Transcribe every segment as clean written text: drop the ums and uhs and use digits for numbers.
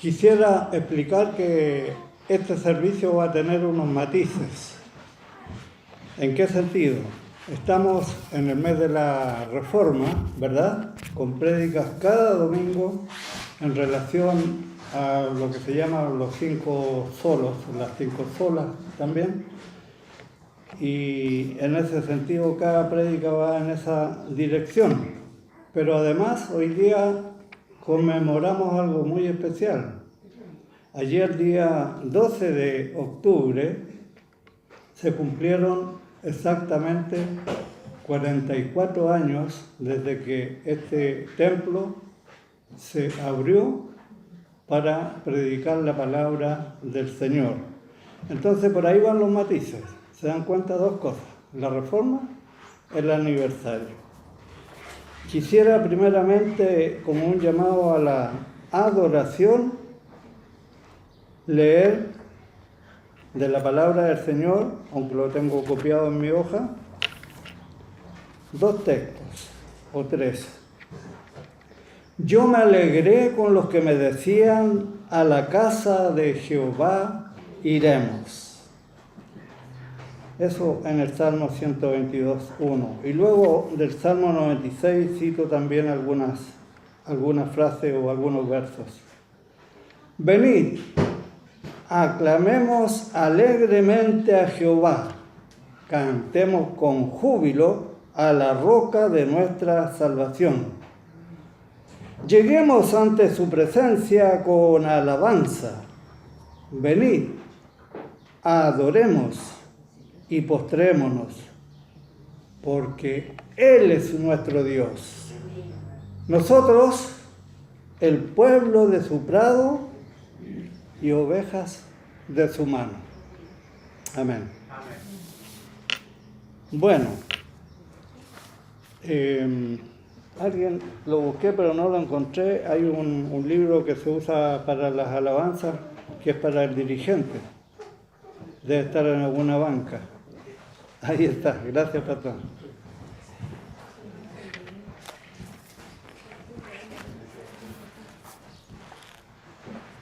Quisiera explicar que este servicio va a tener unos matices. ¿En qué sentido? Estamos en el mes de la Reforma, ¿verdad? Con prédicas cada domingo en relación a lo que se llama los 5 solos, las 5 solas también. Y en ese sentido cada prédica va en esa dirección. Pero además hoy día conmemoramos algo muy especial. Ayer, día 12 de octubre, se cumplieron exactamente 44 años desde que este templo se abrió para predicar la palabra del Señor. Entonces por ahí van los matices. Se dan cuenta dos cosas: la Reforma, el aniversario. Quisiera primeramente, como un llamado a la adoración, leer de la palabra del Señor, aunque lo tengo copiado en mi hoja, 2 textos o 3. Yo me alegré con los que me decían: a la casa de Jehová iremos. Eso en el Salmo 122.1. Y luego del Salmo 96 cito también algunas frases o algunos versos. Venid, aclamemos alegremente a Jehová, cantemos con júbilo a la roca de nuestra salvación. Lleguemos ante su presencia con alabanza. Venid, adoremos y postrémonos, porque Él es nuestro Dios. Nosotros, el pueblo de su prado y ovejas de su mano. Amén. Bueno, alguien lo busqué pero no lo encontré. Hay un libro que se usa para las alabanzas, que es para el dirigente. Debe estar en alguna banca. Ahí está, gracias patrón.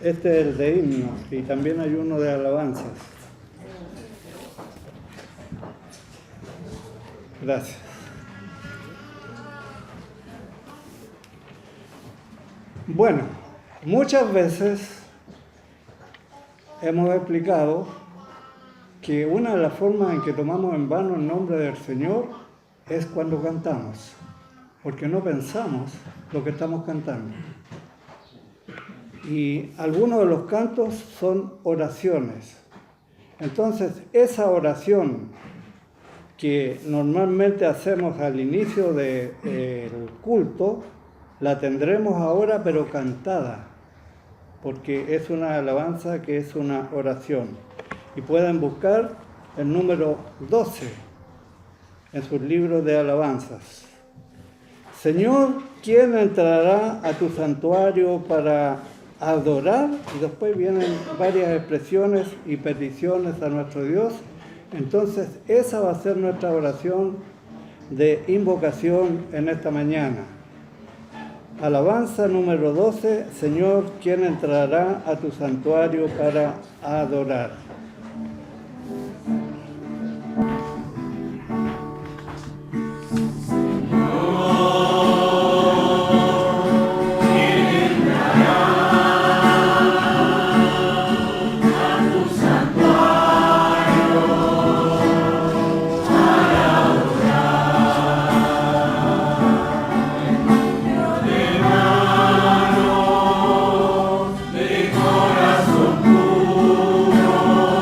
Este es el de himnos y también hay uno de alabanzas. Gracias. Bueno, muchas veces hemos explicado que una de las formas en que tomamos en vano el nombre del Señor es cuando cantamos, porque no pensamos lo que estamos cantando. Y algunos de los cantos son oraciones. Entonces, esa oración que normalmente hacemos al inicio del culto, la tendremos ahora pero cantada, porque es una alabanza que es una oración. Y pueden buscar el número 12 en sus libros de alabanzas. Señor, ¿quién entrará a tu santuario para adorar? Y después vienen varias expresiones y peticiones a nuestro Dios. Entonces, esa va a ser nuestra oración de invocación en esta mañana. Alabanza número 12, Señor, ¿quién entrará a tu santuario para adorar? Corazón puro.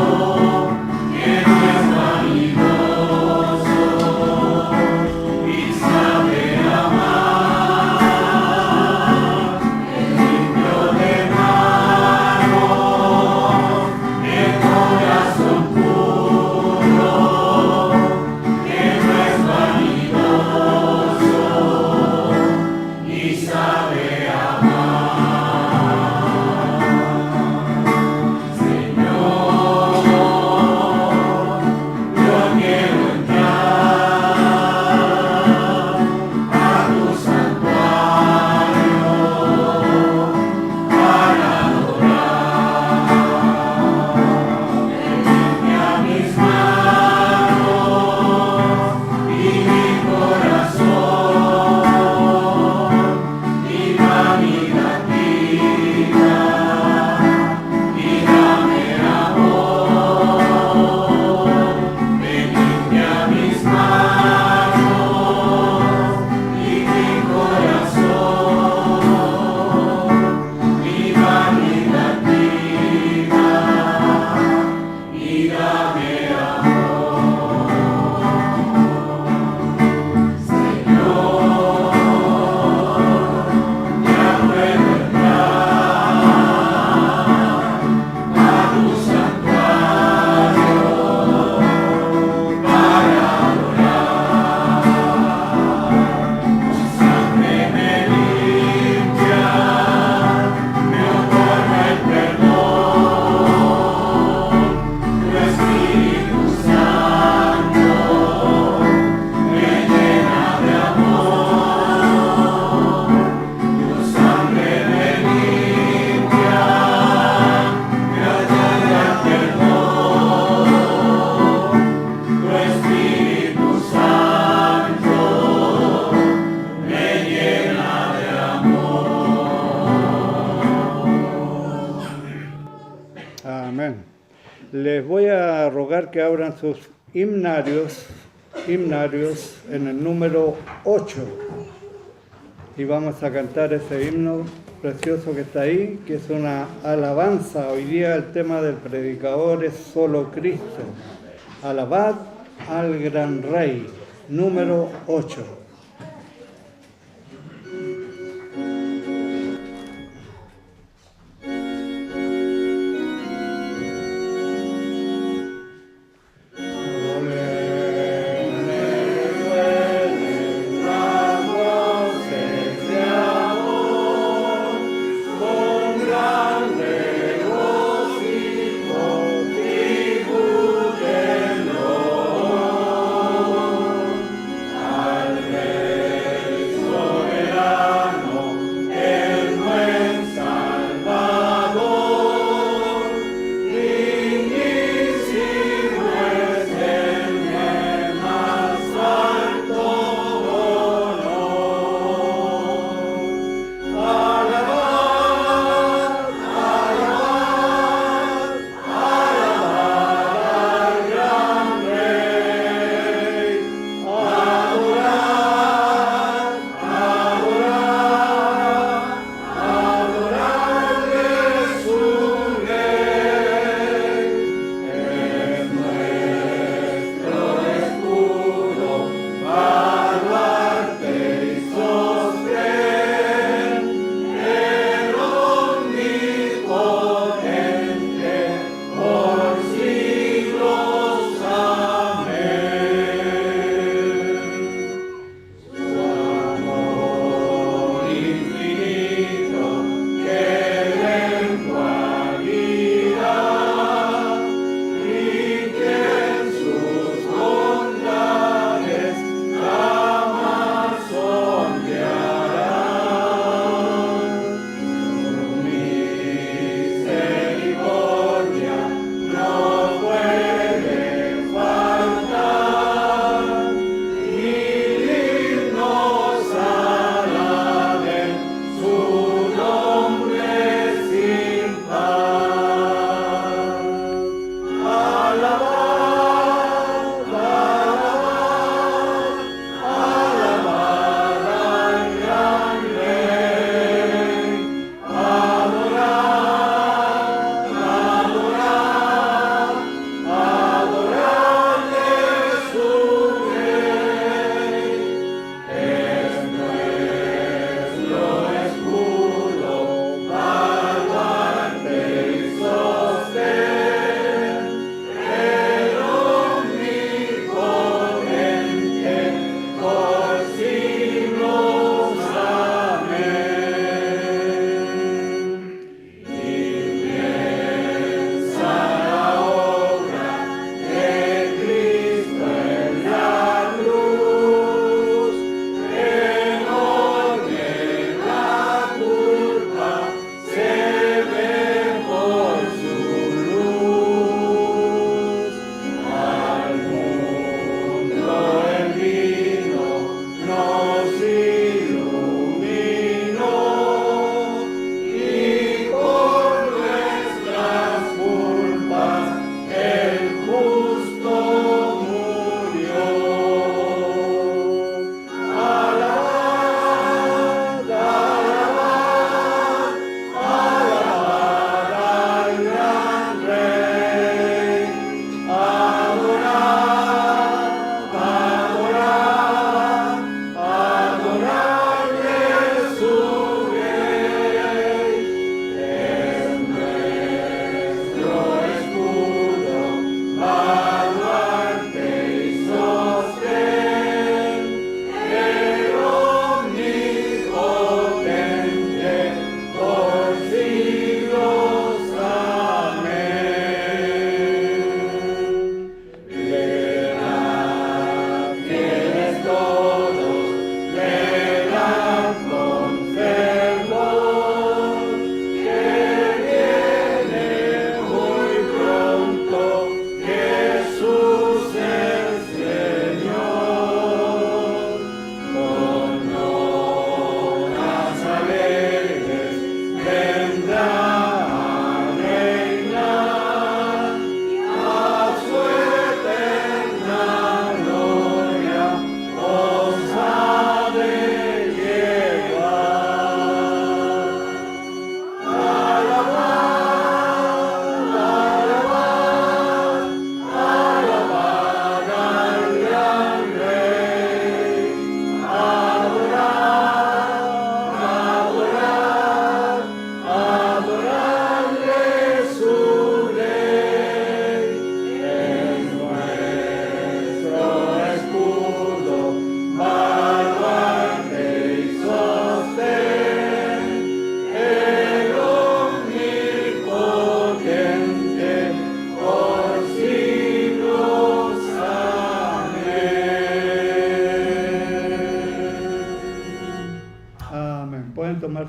Amén. Les voy a rogar que abran sus himnarios en el número 8. Y vamos a cantar ese himno precioso que está ahí, que es una alabanza. Hoy día el tema del predicador es solo Cristo. Alabad al gran Rey, número 8. Amen.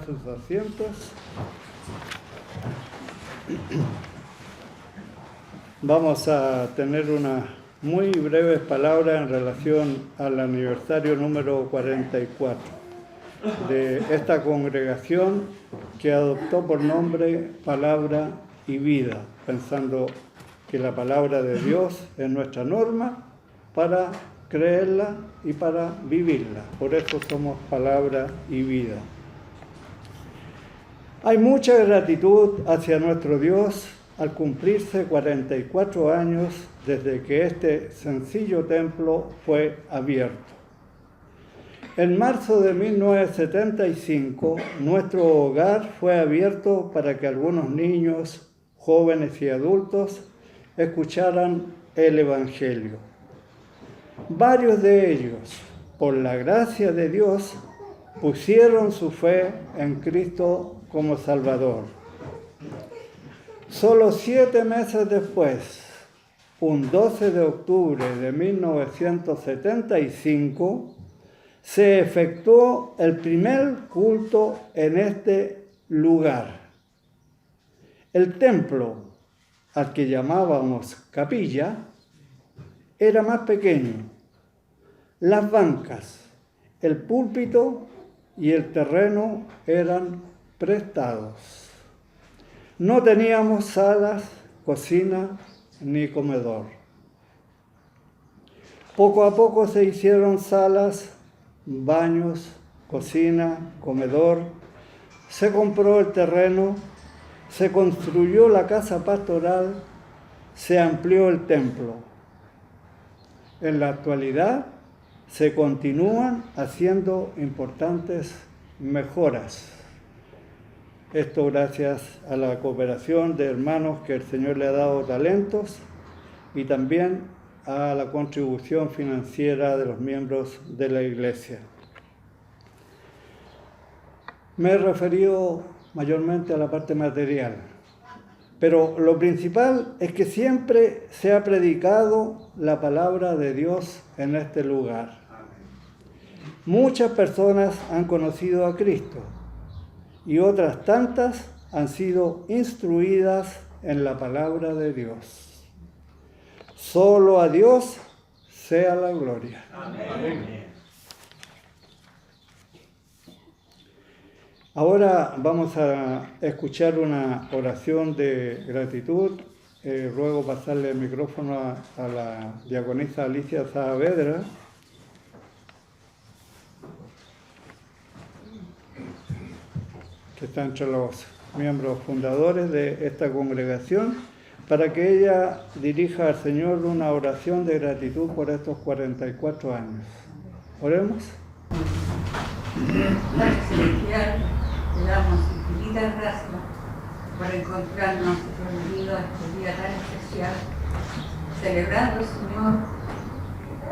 sus asientos. Vamos a tener una muy breve palabra en relación al aniversario número 44 de esta congregación que adoptó por nombre Palabra y Vida, pensando que la palabra de Dios es nuestra norma para creerla y para vivirla. Por eso somos Palabra y Vida. Hay mucha gratitud hacia nuestro Dios al cumplirse 44 años desde que este sencillo templo fue abierto. En marzo de 1975, nuestro hogar fue abierto para que algunos niños, jóvenes y adultos escucharan el Evangelio. Varios de ellos, por la gracia de Dios, pusieron su fe en Cristo como Salvador. Solo 7 meses después, un 12 de octubre de 1975, se efectuó el primer culto en este lugar. El templo, al que llamábamos capilla, era más pequeño. Las bancas, el púlpito y el terreno eran prestados. No teníamos salas, cocina ni comedor. Poco a poco se hicieron salas, baños, cocina, comedor. Se compró el terreno, se construyó la casa pastoral, se amplió el templo. En la actualidad se continúan haciendo importantes mejoras. Esto gracias a la cooperación de hermanos que el Señor le ha dado talentos y también a la contribución financiera de los miembros de la Iglesia. Me he referido mayormente a la parte material, pero lo principal es que siempre se ha predicado la palabra de Dios en este lugar. Muchas personas han conocido a Cristo y otras tantas han sido instruidas en la palabra de Dios. Solo a Dios sea la gloria. Amén. Ahora vamos a escuchar una oración de gratitud. Ruego pasarle el micrófono a la diaconisa Alicia Saavedra. Que está entre los miembros fundadores de esta congregación, para que ella dirija al Señor una oración de gratitud por estos 44 años. Oremos. Padre Celestial, te damos infinitas gracias por encontrarnos reunidos este día tan especial, celebrando, Señor,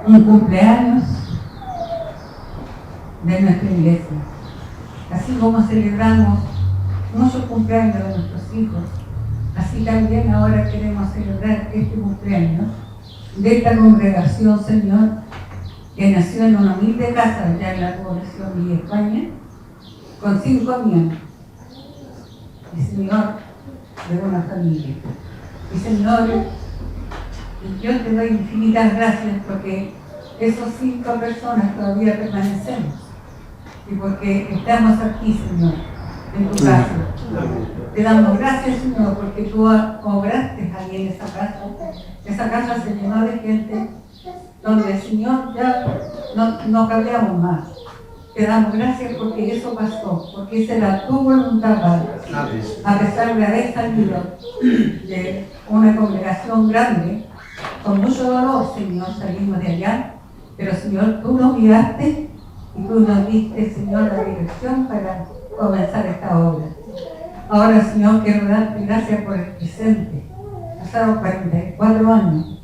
un cumpleaños de nuestra iglesia. Así como celebramos muchos cumpleaños de nuestros hijos, así también ahora queremos celebrar este cumpleaños de esta congregación, Señor, que nació en una humilde casa allá en la población Villa España, con 5 miembros, y Señor, de una familia. Y Señor, yo te doy infinitas gracias porque esos 5 personas todavía permanecemos. Y porque estamos aquí, Señor, en tu casa. Te damos gracias, Señor, porque tú obraste ahí en esa casa. Esa casa se llenó de gente donde, Señor, ya no cabíamos más. Te damos gracias porque eso pasó, porque esa era tu voluntad, Padre. A pesar de haber salido de una congregación grande, con mucho dolor, Señor, salimos de allá, pero, Señor, tú nos guiaste y tú nos diste, Señor, la dirección para comenzar esta obra. Ahora, Señor, quiero darte gracias por el presente. Pasaron 44 años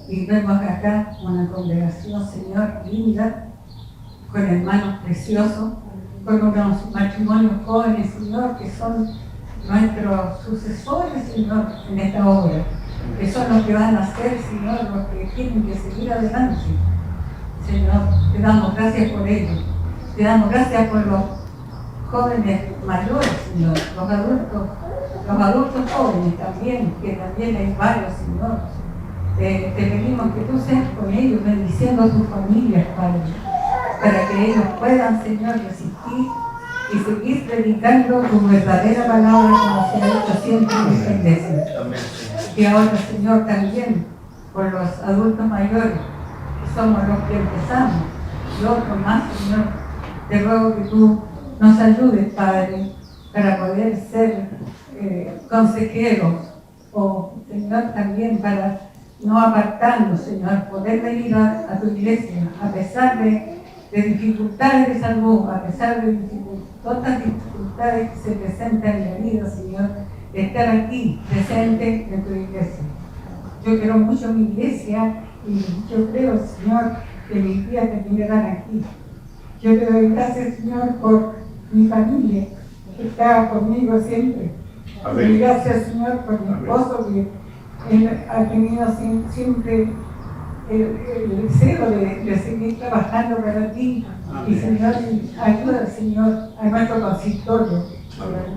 y vemos acá una congregación, Señor, linda, con hermanos preciosos, con unos matrimonios jóvenes, Señor, que son nuestros sucesores, Señor, en esta obra, que son los que van a ser, Señor, los que tienen que seguir adelante. Señor, te damos gracias por ello. Te damos gracias por los jóvenes mayores, Señor, los adultos jóvenes también, que también hay varios, Señor. Te pedimos que tú seas con ellos, bendiciendo a sus familias, Padre, para que ellos puedan, Señor, resistir y seguir predicando tu verdadera palabra como se ha hecho siempre en esta iglesia. Y ahora, Señor, también por los adultos mayores, que somos los que empezamos, y otros más, Señor, te ruego que tú nos ayudes, Padre, para poder ser consejeros, o, Señor, también para no apartarnos, Señor, poder venir a tu iglesia, a pesar de dificultades de salud, a pesar de todas las dificultades que se presentan en la vida, Señor, estar aquí, presente en tu iglesia. Yo quiero mucho mi iglesia y yo creo, Señor, que mis días terminarán aquí. Yo te doy gracias, Señor, por mi familia, que está conmigo siempre. Amén. Y gracias, Señor, por mi esposo, que él ha tenido siempre el deseo de seguir trabajando para ti. Amén. Y, Señor, ayuda, Señor, a nuestro consistorio.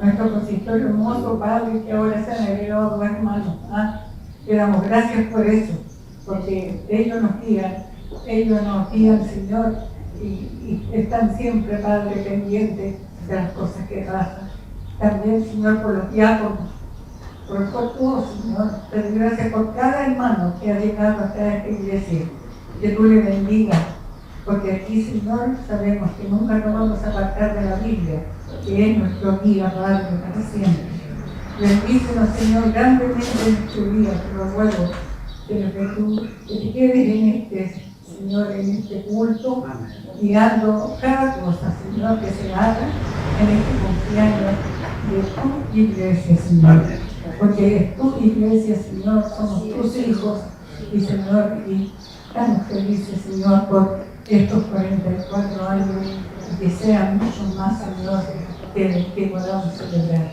Nuestro consistorio hermoso, Padre, que ahora se han agregado dos hermanos. Le damos gracias por eso, porque ellos nos guían, Señor, y están siempre, Padre, pendientes de las cosas que pasan. También, Señor, por los diáconos, por todo, Señor, te doy gracias por cada hermano que ha llegado hasta esta iglesia, que tú le bendigas, porque aquí, Señor, sabemos que nunca nos vamos a apartar de la Biblia, que es nuestro guía, Padre, para siempre. Bendícenos, Señor, grandemente en nuestro día, te lo ruego, pero que tú te quedes en este, Señor, en este culto, guiando cada cosa, Señor, que se haga en este cumpleaños de tu iglesia, Señor. Porque es tu iglesia, Señor, somos tus hijos, y Señor, y estamos felices, Señor, por estos 44 años, y que sean muchos más, Señor, que podamos celebrar.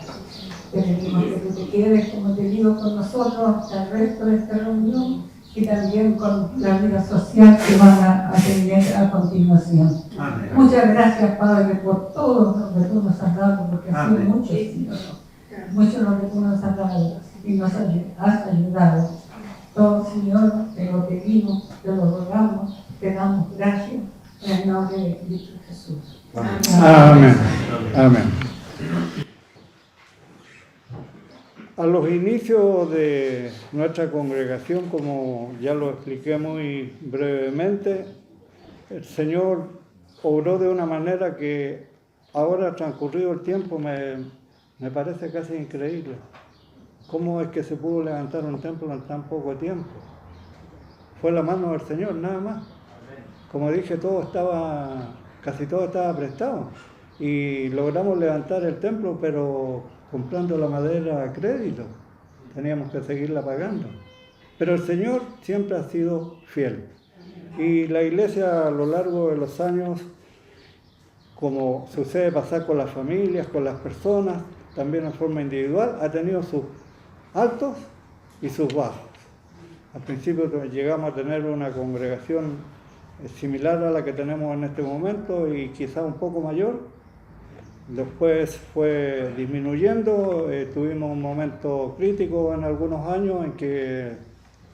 Te pedimos que tú te quedes, como te digo, con nosotros hasta el resto de esta reunión y también con la vida social que van a tener a continuación. Amén. Muchas gracias, Padre, por todo lo que tú nos has dado, porque ha sido mucho, Señor. Mucho lo que tú nos has dado y nos has ayudado. Todo, Señor, te lo pedimos, te lo rogamos, te damos gracias en el nombre de Cristo Jesús. Amén. Amén. A los inicios de nuestra congregación, como ya lo expliqué muy brevemente, el Señor obró de una manera que ahora, transcurrido el tiempo, me parece casi increíble. ¿Cómo es que se pudo levantar un templo en tan poco tiempo? Fue la mano del Señor, nada más. Como dije, casi todo estaba prestado. Y logramos levantar el templo, pero comprando la madera a crédito. Teníamos que seguirla pagando. Pero el Señor siempre ha sido fiel. Y la iglesia, a lo largo de los años, como sucede pasar con las familias, con las personas, también en forma individual, ha tenido sus altos y sus bajos. Al principio llegamos a tener una congregación similar a la que tenemos en este momento y quizá un poco mayor. Después fue disminuyendo, tuvimos un momento crítico en algunos años en que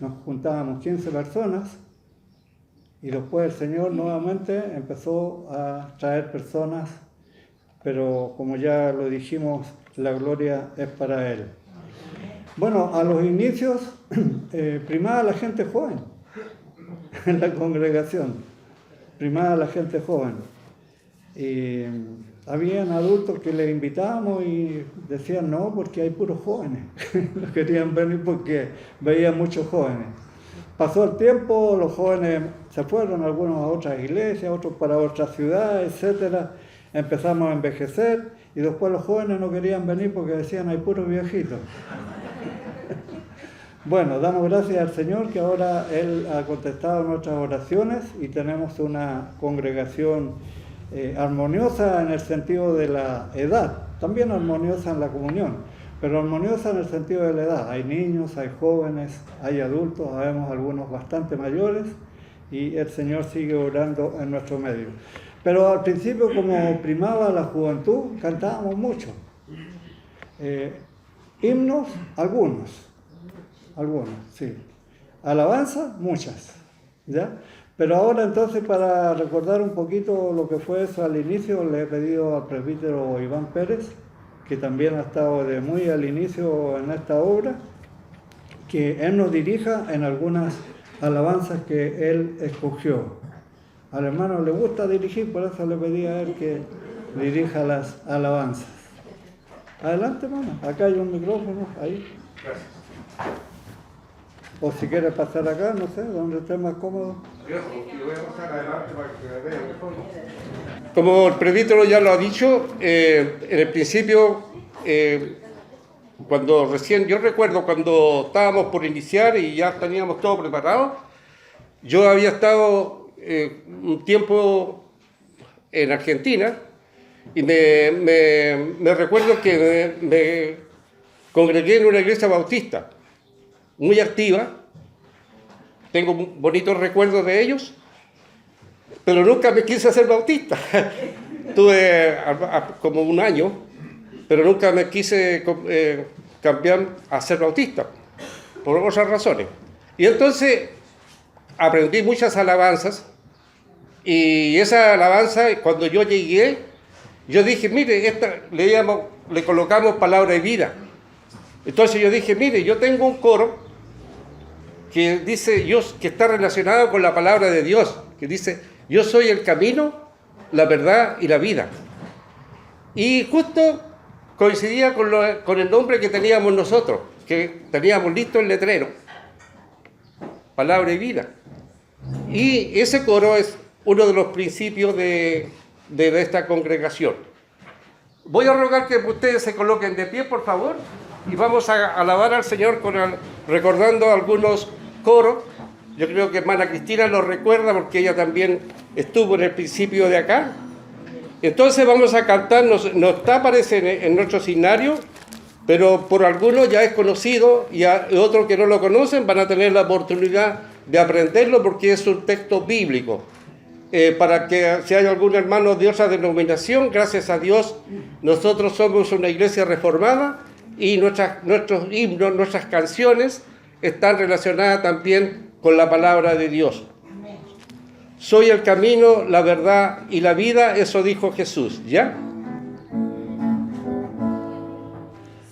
nos juntábamos 15 personas y después el Señor nuevamente empezó a traer personas, pero como ya lo dijimos, la gloria es para Él. Bueno, a los inicios primaba la gente joven en la congregación, primaba la gente joven. Y habían adultos que les invitábamos y decían no, porque hay puros jóvenes. No querían venir porque veían muchos jóvenes. Pasó el tiempo, los jóvenes se fueron, algunos a otras iglesias, otros para otras ciudades, etc. Empezamos a envejecer y después los jóvenes no querían venir porque decían hay puros viejitos. Bueno, damos gracias al Señor que ahora Él ha contestado nuestras oraciones y tenemos una congregación armoniosa en el sentido de la edad, también armoniosa en la comunión, pero armoniosa en el sentido de la edad. Hay niños, hay jóvenes, hay adultos, sabemos algunos bastante mayores y el Señor sigue obrando en nuestro medio. Pero al principio, como primaba la juventud, cantábamos mucho. Himnos, algunos, sí. Alabanzas, muchas, ¿ya? Pero ahora entonces, para recordar un poquito lo que fue eso al inicio, le he pedido al presbítero Iván Pérez, que también ha estado de muy al inicio en esta obra, que él nos dirija en algunas alabanzas que él escogió. Al hermano le gusta dirigir, por eso le pedí a él que dirija las alabanzas. Adelante, hermano, acá hay un micrófono, ahí. Gracias. O si quieres pasar acá, no sé, donde esté más cómodo. Yo voy a pasar adelante para que me vean de fondo. Como el presbítero ya lo ha dicho, en el principio, yo recuerdo cuando estábamos por iniciar y ya teníamos todo preparado, yo había estado un tiempo en Argentina y me recuerdo que me congregué en una iglesia bautista muy activa. Tengo bonitos recuerdos de ellos, pero nunca me quise hacer bautista. Tuve como un año, pero nunca me quise cambiar a ser bautista, por otras razones. Y entonces aprendí muchas alabanzas, y esa alabanza, cuando yo llegué, yo dije, mire, esta le colocamos palabra de vida. Entonces yo dije, mire, yo tengo un coro que dice, que está relacionado con la palabra de Dios, que dice, yo soy el camino, la verdad y la vida. Y justo coincidía con el nombre que teníamos nosotros, que teníamos listo el letrero, palabra y vida. Y ese coro es uno de los principios de esta congregación. Voy a rogar que ustedes se coloquen de pie, por favor, y vamos a alabar al Señor recordando algunos coros. Yo creo que hermana Cristina lo recuerda porque ella también estuvo en el principio de acá. Entonces vamos a cantar, no está aparece en nuestro signario, pero por algunos ya es conocido y otros que no lo conocen van a tener la oportunidad de aprenderlo porque es un texto bíblico. Para que si hay algún hermano de otra denominación, gracias a Dios, nosotros somos una iglesia reformada y nuestros himnos, nuestras canciones están relacionadas también con la palabra de Dios. Soy el camino, la verdad y la vida, eso dijo Jesús, ¿ya?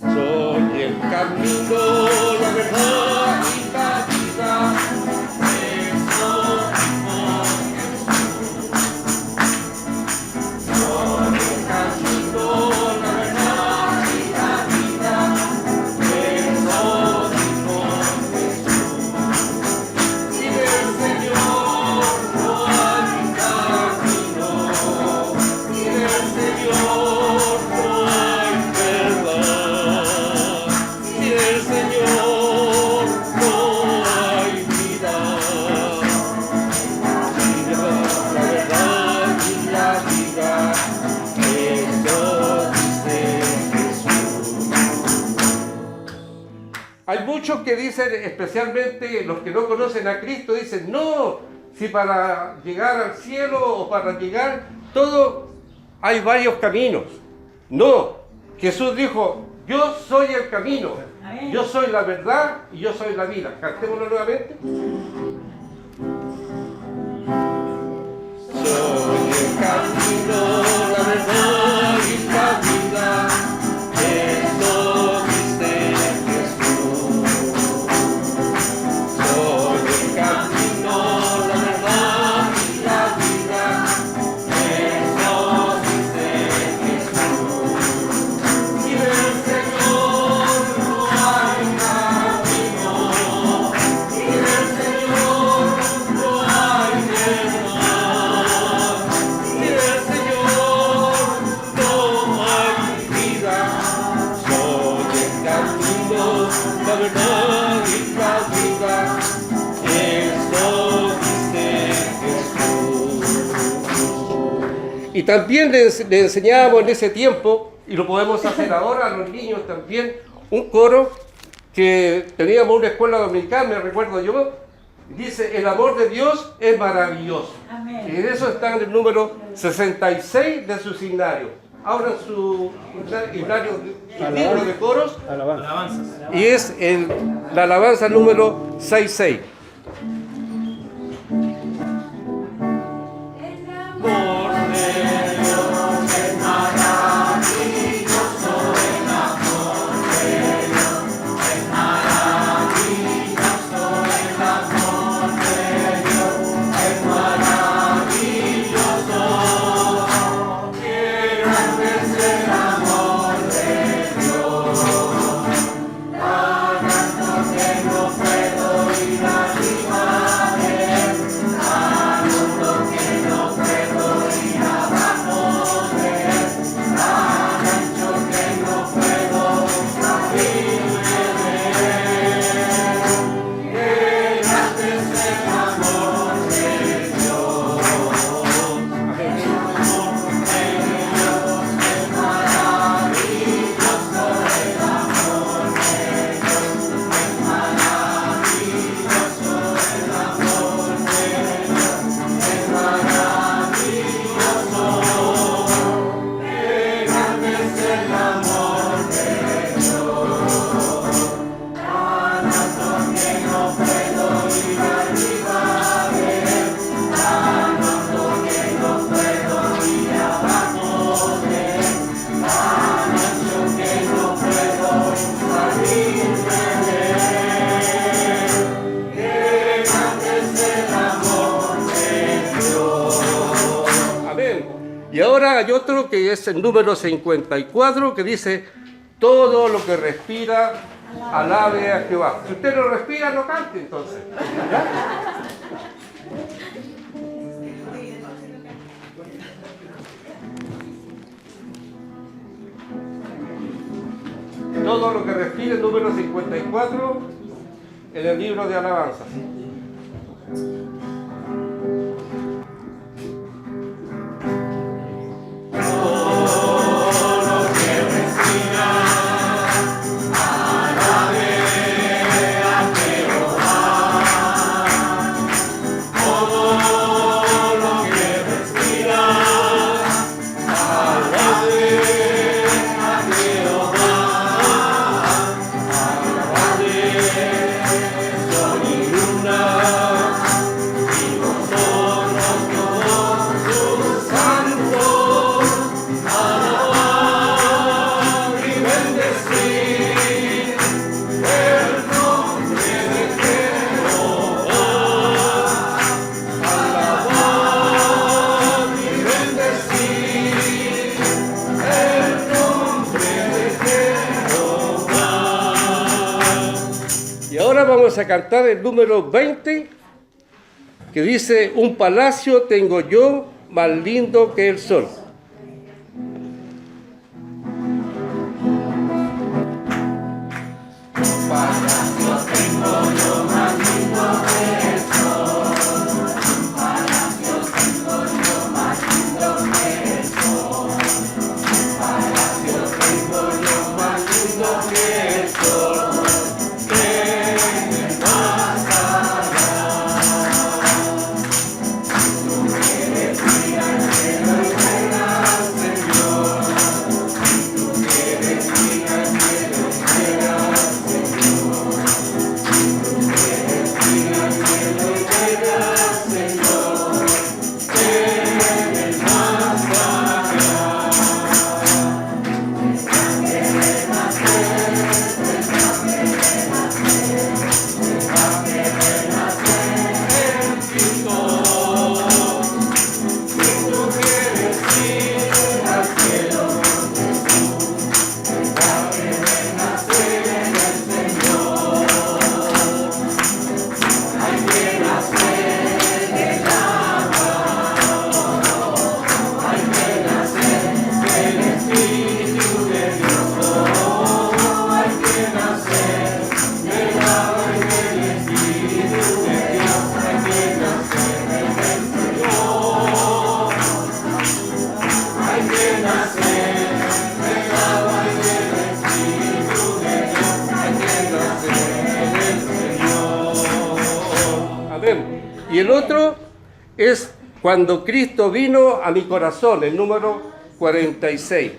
Soy el camino, la verdad y la vida, eso dijo Jesús. Soy el camino, la verdad y la vida, eso dijo Jesús. Sin el Señor no hay camino, sin el Señor no hay verdad, sin el Señor no hay vida, sin la verdad y la vida, eso dice Jesús. Hay muchos que dicen, especialmente los que no conocen a Cristo, dicen, no, si para llegar al cielo o para llegar, todo, hay varios caminos. No, Jesús dijo, yo soy el camino, yo soy la verdad y yo soy la vida. Cantémoslo nuevamente. Soy el camino, la verdad y la vida, eso dice Jesús. Soy el camino, la verdad y la vida, eso dice Jesús. Sin el Señor no hay camino, sin el Señor no hay verdad, sin el Señor no hay vida. Soy el camino, la verdad y la vida, eso dice Jesús. Y también le enseñábamos en ese tiempo, y lo podemos hacer ahora a los niños también, un coro que teníamos una escuela dominical, me recuerdo yo, Dice, el amor de Dios es maravilloso. Amén. Y en eso está en el número 66 de su signario. Abran su signario, su libro de coros, Alabanza. y es la alabanza número 66. Y ahora hay otro que es el número 54 que dice, todo lo que respira, alabe a Jehová. Si usted no respira, no cante entonces. Todo lo que respira, el número 54 en el libro de alabanzas. Vamos a cantar el número 20 que dice, un palacio tengo yo más lindo que el sol. Un palacio tengo yo más lindo que el sol. Un palacio tengo yo más lindo que el sol. Un palacio tengo yo más lindo que el sol. Y el otro es cuando Cristo vino a mi corazón, el número 46.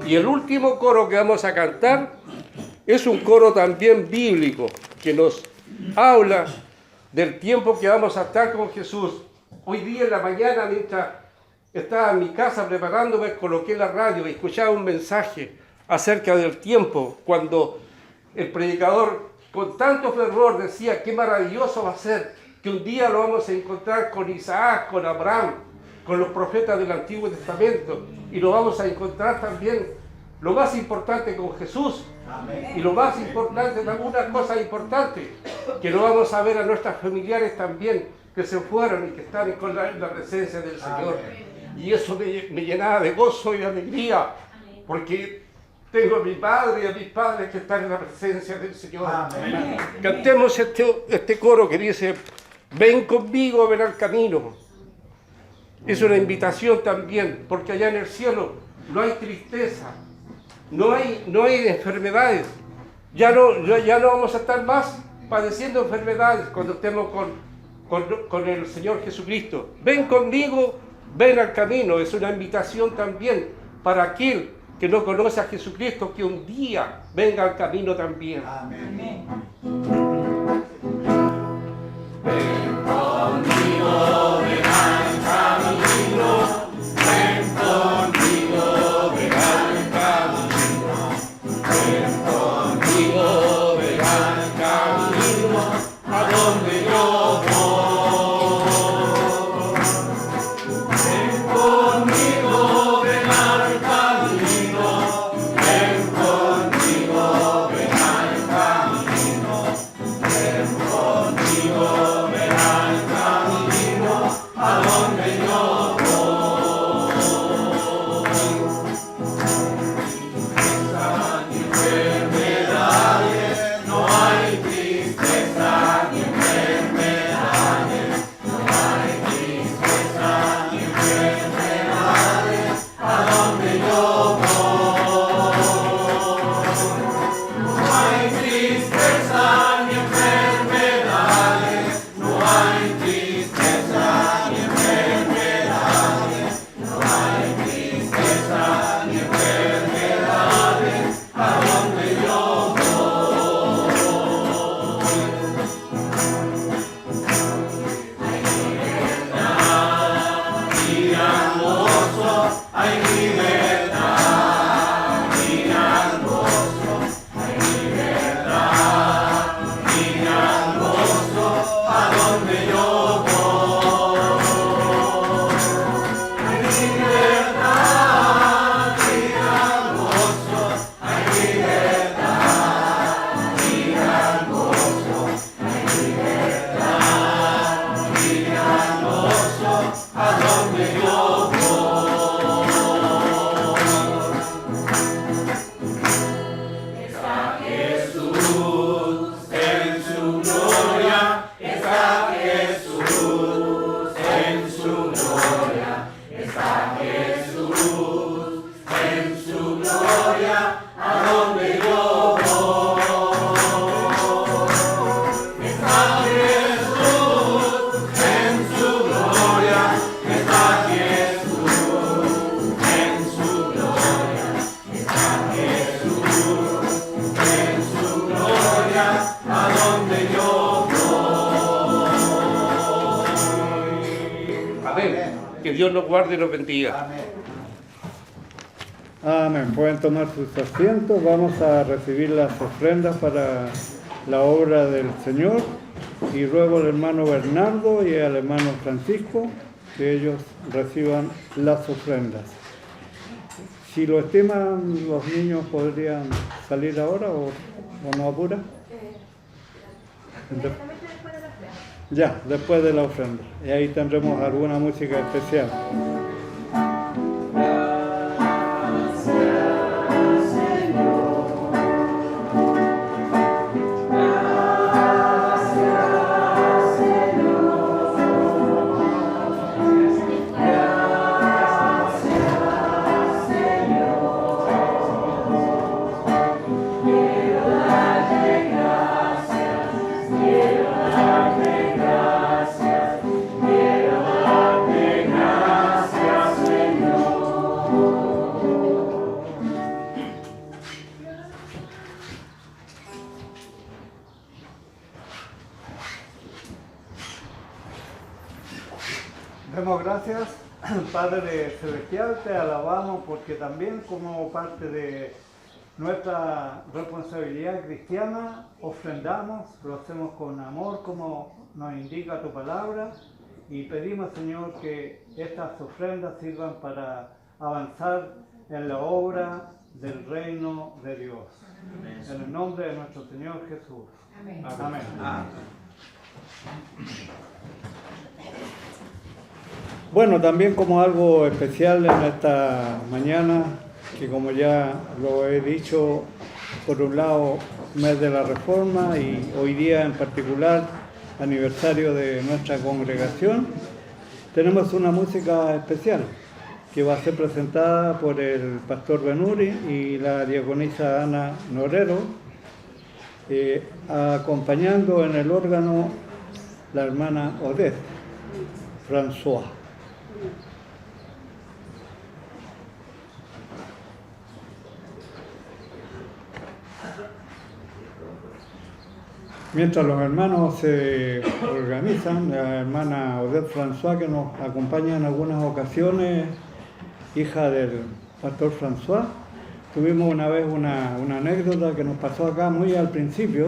Y el último coro que vamos a cantar es un coro también bíblico que nos habla del tiempo que vamos a estar con Jesús. Hoy día en la mañana, mientras estaba en mi casa preparándome, coloqué la radio y escuchaba un mensaje acerca del tiempo, cuando el predicador con tanto fervor decía qué maravilloso va a ser, que un día lo vamos a encontrar con Isaac, con Abraham, con los profetas del Antiguo Testamento, y lo vamos a encontrar también, lo más importante, con Jesús. Amén. Y lo más importante, algunas cosas importantes, que lo vamos a ver a nuestros familiares también, que se fueron y que están en la presencia del Señor. Amén. Y eso me llenaba de gozo y de alegría, porque tengo a mi madre y a mis padres que están en la presencia del Señor. Amén. Cantemos este coro que dice: ven conmigo, ven al camino. Es una invitación también, porque allá en el cielo no hay tristeza, no hay enfermedades. Ya no vamos a estar más padeciendo enfermedades cuando estemos con el Señor Jesucristo. Ven conmigo, ven al camino. Es una invitación también para aquel que no conoce a Jesucristo, que un día venga al camino también. Amén. Ven conmigo, ven al camino. Ven conmigo, ven al camino. Ven conmigo, ven al camino, a donde yo voy. Ven conmigo, ven al camino. Ven conmigo, ven al camino. Ven conmigo, ven al camino, a donde yo voy. a donde yo voy. Dios nos guarde y nos bendiga. Amén. Pueden tomar sus asientos. Vamos a recibir las ofrendas para la obra del Señor. Y ruego al hermano Bernardo y al hermano Francisco que ellos reciban las ofrendas. Si lo estiman, los niños podrían salir ahora o no apura. Ya, después de la ofrenda. Y ahí tendremos alguna música especial. Demos gracias, Padre Celestial, te alabamos porque también como parte de nuestra responsabilidad cristiana ofrendamos, lo hacemos con amor como nos indica tu palabra y pedimos, Señor, que estas ofrendas sirvan para avanzar en la obra del reino de Dios. Amén. En el nombre de nuestro Señor Jesús. Amén. Amén. Amén. Bueno, también como algo especial en esta mañana, que como ya lo he dicho, por un lado, mes de la Reforma y hoy día en particular, aniversario de nuestra congregación, tenemos una música especial que va a ser presentada por el pastor Benuri y la diaconisa Ana Norero, acompañando en el órgano la hermana Odette François. Mientras los hermanos se organizan, la hermana Odette François, que nos acompaña en algunas ocasiones, hija del pastor François, tuvimos una vez una anécdota que nos pasó acá muy al principio,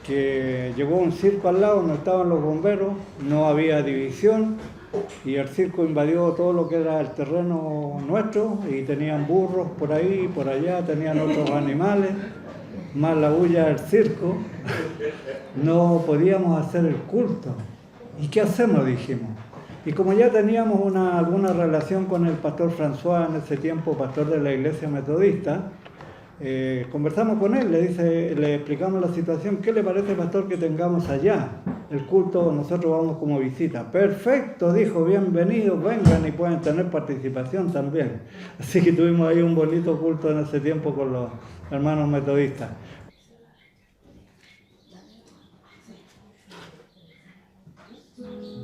que llegó un circo al lado, no estaban los bomberos, no había división, y el circo invadió todo lo que era el terreno nuestro, y tenían burros por ahí, por allá, tenían otros animales, más la bulla del circo, no podíamos hacer el culto. ¿Y qué hacemos? Dijimos. Y como ya teníamos alguna relación con el pastor François, en ese tiempo pastor de la iglesia metodista, conversamos con él, le explicamos la situación. ¿Qué le parece, pastor, que tengamos allá el culto? Nosotros vamos como visita. Perfecto, dijo, bienvenidos, vengan y pueden tener participación también. Así que tuvimos ahí un bonito culto en ese tiempo con los hermanos metodistas. Amor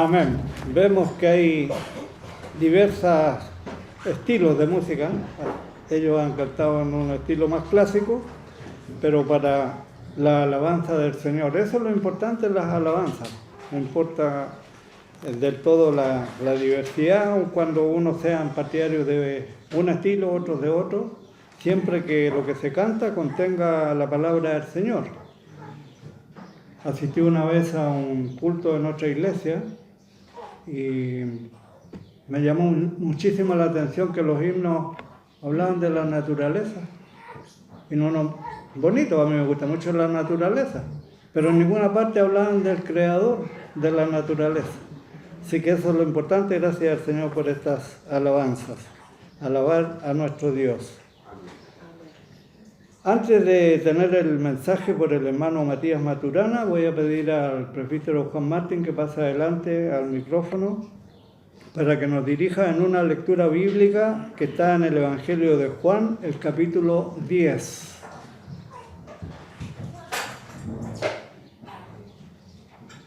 Amén. Vemos que hay diversos estilos de música. Ellos han cantado en un estilo más clásico, pero para la alabanza del Señor. Eso es lo importante en las alabanzas. No importa del todo la diversidad, o cuando uno sea partidario de un estilo, otros de otro, siempre que lo que se canta contenga la palabra del Señor. Asistí una vez a un culto en otra iglesia y me llamó muchísimo la atención que los himnos hablaban de la naturaleza. Y bonito, a mí me gusta mucho la naturaleza, pero en ninguna parte hablaban del creador de la naturaleza. Así que eso es lo importante. Gracias al Señor por estas alabanzas. Alabar a nuestro Dios. Antes de tener el mensaje por el hermano Matías Maturana, voy a pedir al presbítero Juan Martín que pase adelante al micrófono para que nos dirija en una lectura bíblica que está en el Evangelio de Juan, el capítulo 10.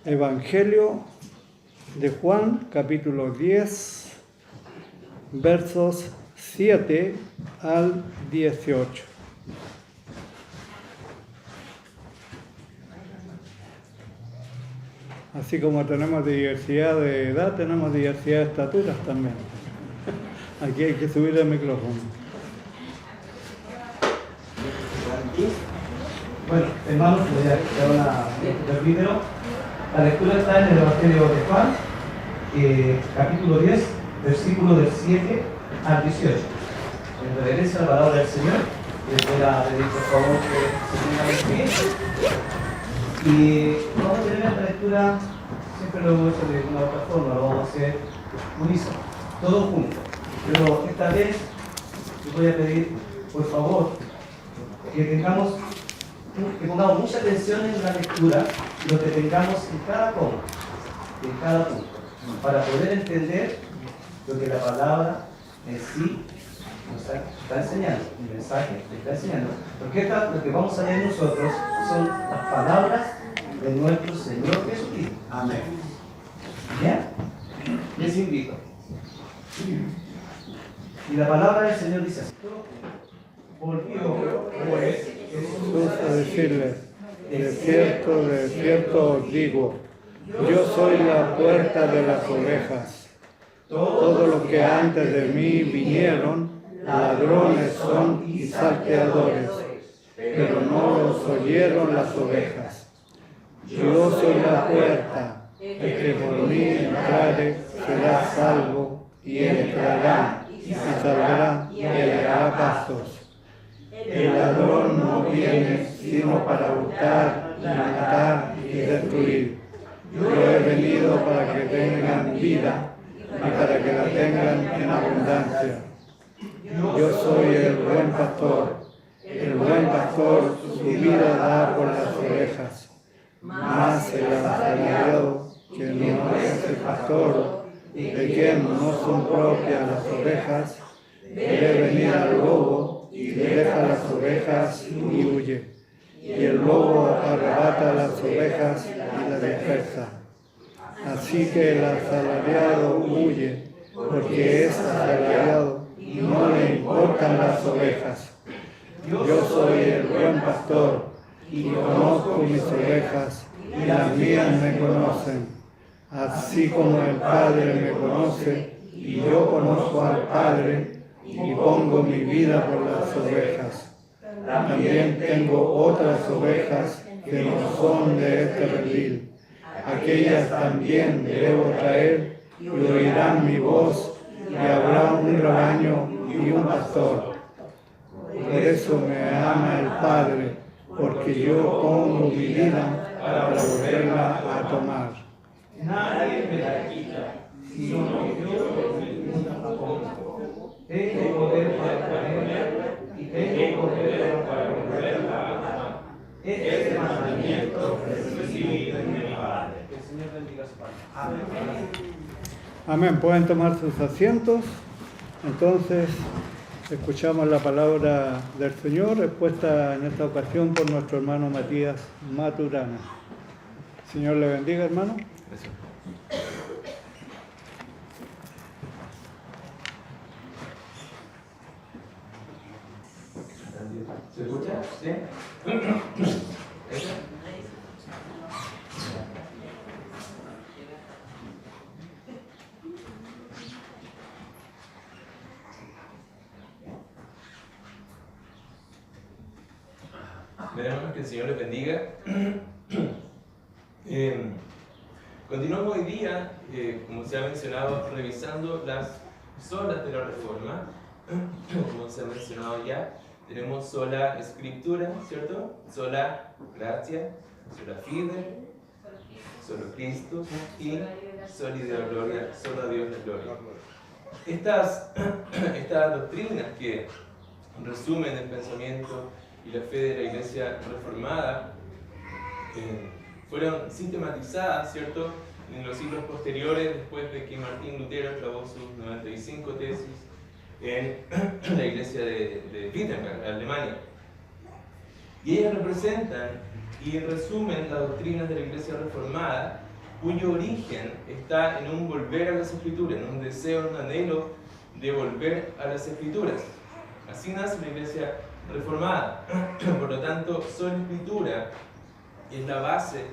Evangelio de Juan, capítulo 10, versos 7 al 18. Así como tenemos diversidad de edad, tenemos diversidad de estaturas también. Aquí hay que subir el micrófono. Bueno, hermanos, voy a dar el video. La lectura está en el Evangelio de Juan, capítulo 10, versículo del 7 al 18. En reverencia a la palabra del Señor, les voy a pedir por favor que se pongan en pie. Y vamos a tener esta lectura, siempre lo hemos hecho de una u otra forma, lo vamos a hacer unísono, todos juntos. Pero esta vez les voy a pedir, por favor, que pongamos mucha atención en la lectura y lo que tengamos en cada coma, en cada punto, para poder entender lo que la palabra en sí nos está enseñando, el mensaje está enseñando, porque lo que vamos a leer nosotros son las palabras de nuestro Señor Jesucristo. Amén. ¿Ya? Les invito. Y la palabra del Señor dice así: volvió pues Jesús a decirles: de cierto os digo, yo soy la puerta de las ovejas. Todos los que antes de mí vinieron, ladrones son y salteadores, pero no los oyeron las ovejas. Yo soy la puerta, el que por mí entrare será salvo, y entrará, y saldrá, y hallará pastos. El ladrón no viene sino para hurtar, matar y destruir. Yo he venido para que tengan vida y para que la tengan en abundancia. Yo soy el buen pastor. El buen pastor su vida da por las ovejas. Mas el asalariado, que no es el pastor, de quien no son propias las ovejas, debe venir al lobo y deja las ovejas y huye. Y el lobo arrebata las ovejas y las dispersa. Así que el asalariado huye, porque es asalariado y no le importan las ovejas. Yo soy el buen pastor y conozco mis ovejas, y las mías me conocen, así como el Padre me conoce, y yo conozco al Padre, y pongo mi vida por las ovejas. También tengo otras ovejas que no son de este redil. Aquellas también debo traer, y oirán mi voz, y habrá un rebaño y un pastor. Por eso me ama el Padre, porque yo pongo mi vida para volverla a tomar. nadie me la quita, sino que yo mismo la pongo. Tengo poder para ponerla y tengo poder para volverla a tomar. Este es el mandamiento que recibí de mi Padre. Que el Señor bendiga su palabra. Amén. Amén. Pueden tomar sus asientos. Entonces, escuchamos la palabra del Señor, expuesta en esta ocasión por nuestro hermano Matías Maturana. Señor le bendiga, hermano. Gracias. ¿Se escucha? ¿Sí? Veremos que el Señor les bendiga. Continuamos hoy día, como se ha mencionado, revisando las solas de la Reforma. Como se ha mencionado ya, tenemos sola Escritura, ¿cierto? Sola Gratia, sola Fide, solo Cristo y sola Deo Gloria, solo a Dios la gloria. Estas doctrinas que resumen el pensamiento y la fe de la Iglesia reformada fueron sistematizadas, ¿cierto?, en los siglos posteriores, después de que Martín Lutero clavó sus 95 tesis en la Iglesia de Wittenberg, Alemania. Y ellas representan y resumen las doctrinas de la Iglesia reformada, cuyo origen está en un volver a las Escrituras, en un deseo, un anhelo de volver a las Escrituras. Así nace la Iglesia reformada. Por lo tanto, sola Escritura es la base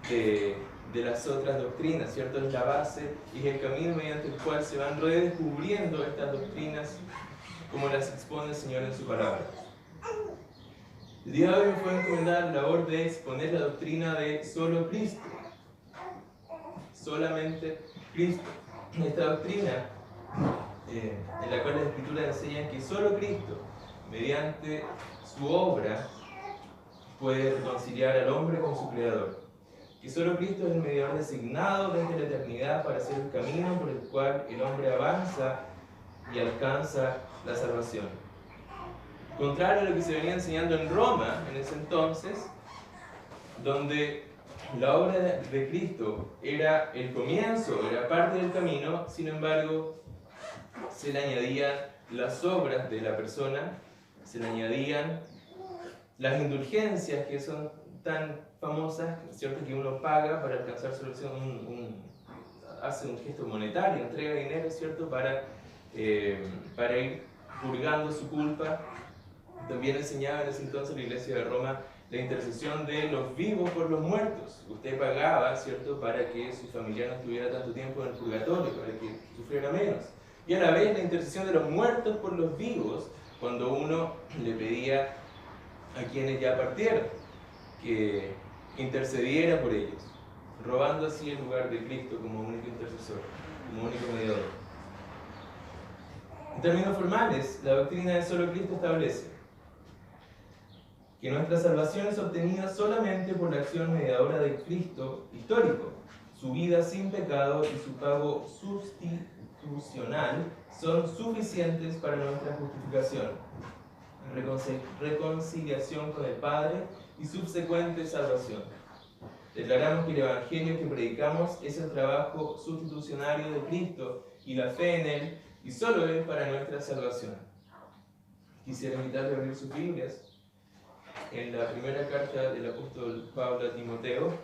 de las otras doctrinas, ¿cierto? Es la base y es el camino mediante el cual se van redescubriendo estas doctrinas como las expone el Señor en su palabra. El día de hoy me fue encomendada la labor de exponer la doctrina de solo Cristo, solamente Cristo. Esta doctrina en la cual las Escrituras enseñan que solo Cristo, mediante su obra, puede reconciliar al hombre con su Creador. Que solo Cristo es el mediador designado desde la eternidad para ser el camino por el cual el hombre avanza y alcanza la salvación. Contrario a lo que se venía enseñando en Roma en ese entonces, donde la obra de Cristo era el comienzo, era parte del camino, sin embargo, se le añadían las obras de la persona, se le añadían las indulgencias que son tan famosas, ¿cierto?, que uno paga para alcanzar solución, hace un gesto monetario, entrega dinero, ¿cierto?, para ir purgando su culpa. También enseñaba en ese entonces la Iglesia de Roma la intercesión de los vivos por los muertos. Usted pagaba, ¿cierto?, para que su familiar no estuviera tanto tiempo en el purgatorio, para que sufriera menos. Y a la vez la intercesión de los muertos por los vivos, cuando uno le pedía a quienes ya partieron que intercediera por ellos, robando así el lugar de Cristo como único intercesor, como único mediador. En términos formales, la doctrina de solo Cristo establece que nuestra salvación es obtenida solamente por la acción mediadora de Cristo histórico. Su vida sin pecado y su pago sustitucional son suficientes para nuestra justificación, reconciliación con el Padre y subsecuente salvación. Declaramos que el Evangelio que predicamos es el trabajo sustitucionario de Cristo y la fe en Él, y solo Él para nuestra salvación. Quisiera invitarle a abrir sus Biblias en la primera carta del apóstol Pablo a Timoteo,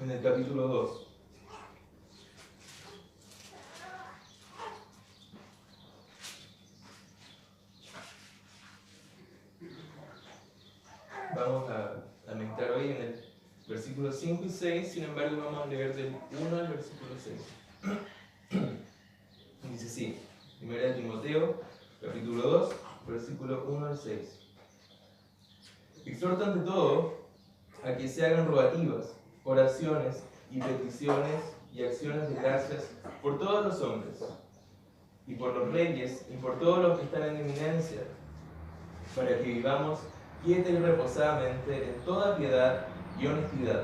en el capítulo 2. Vamos a meditar hoy en el versículo 5 y 6, sin embargo vamos a leer del 1 al versículo 6. Dice así, 1 Timoteo, capítulo 2, versículo 1 al 6. Exhorto ante todo a que se hagan rogativas, oraciones y peticiones y acciones de gracias por todos los hombres, y por los reyes, y por todos los que están en eminencia, para que vivamos quieta y reposadamente en toda piedad y honestidad,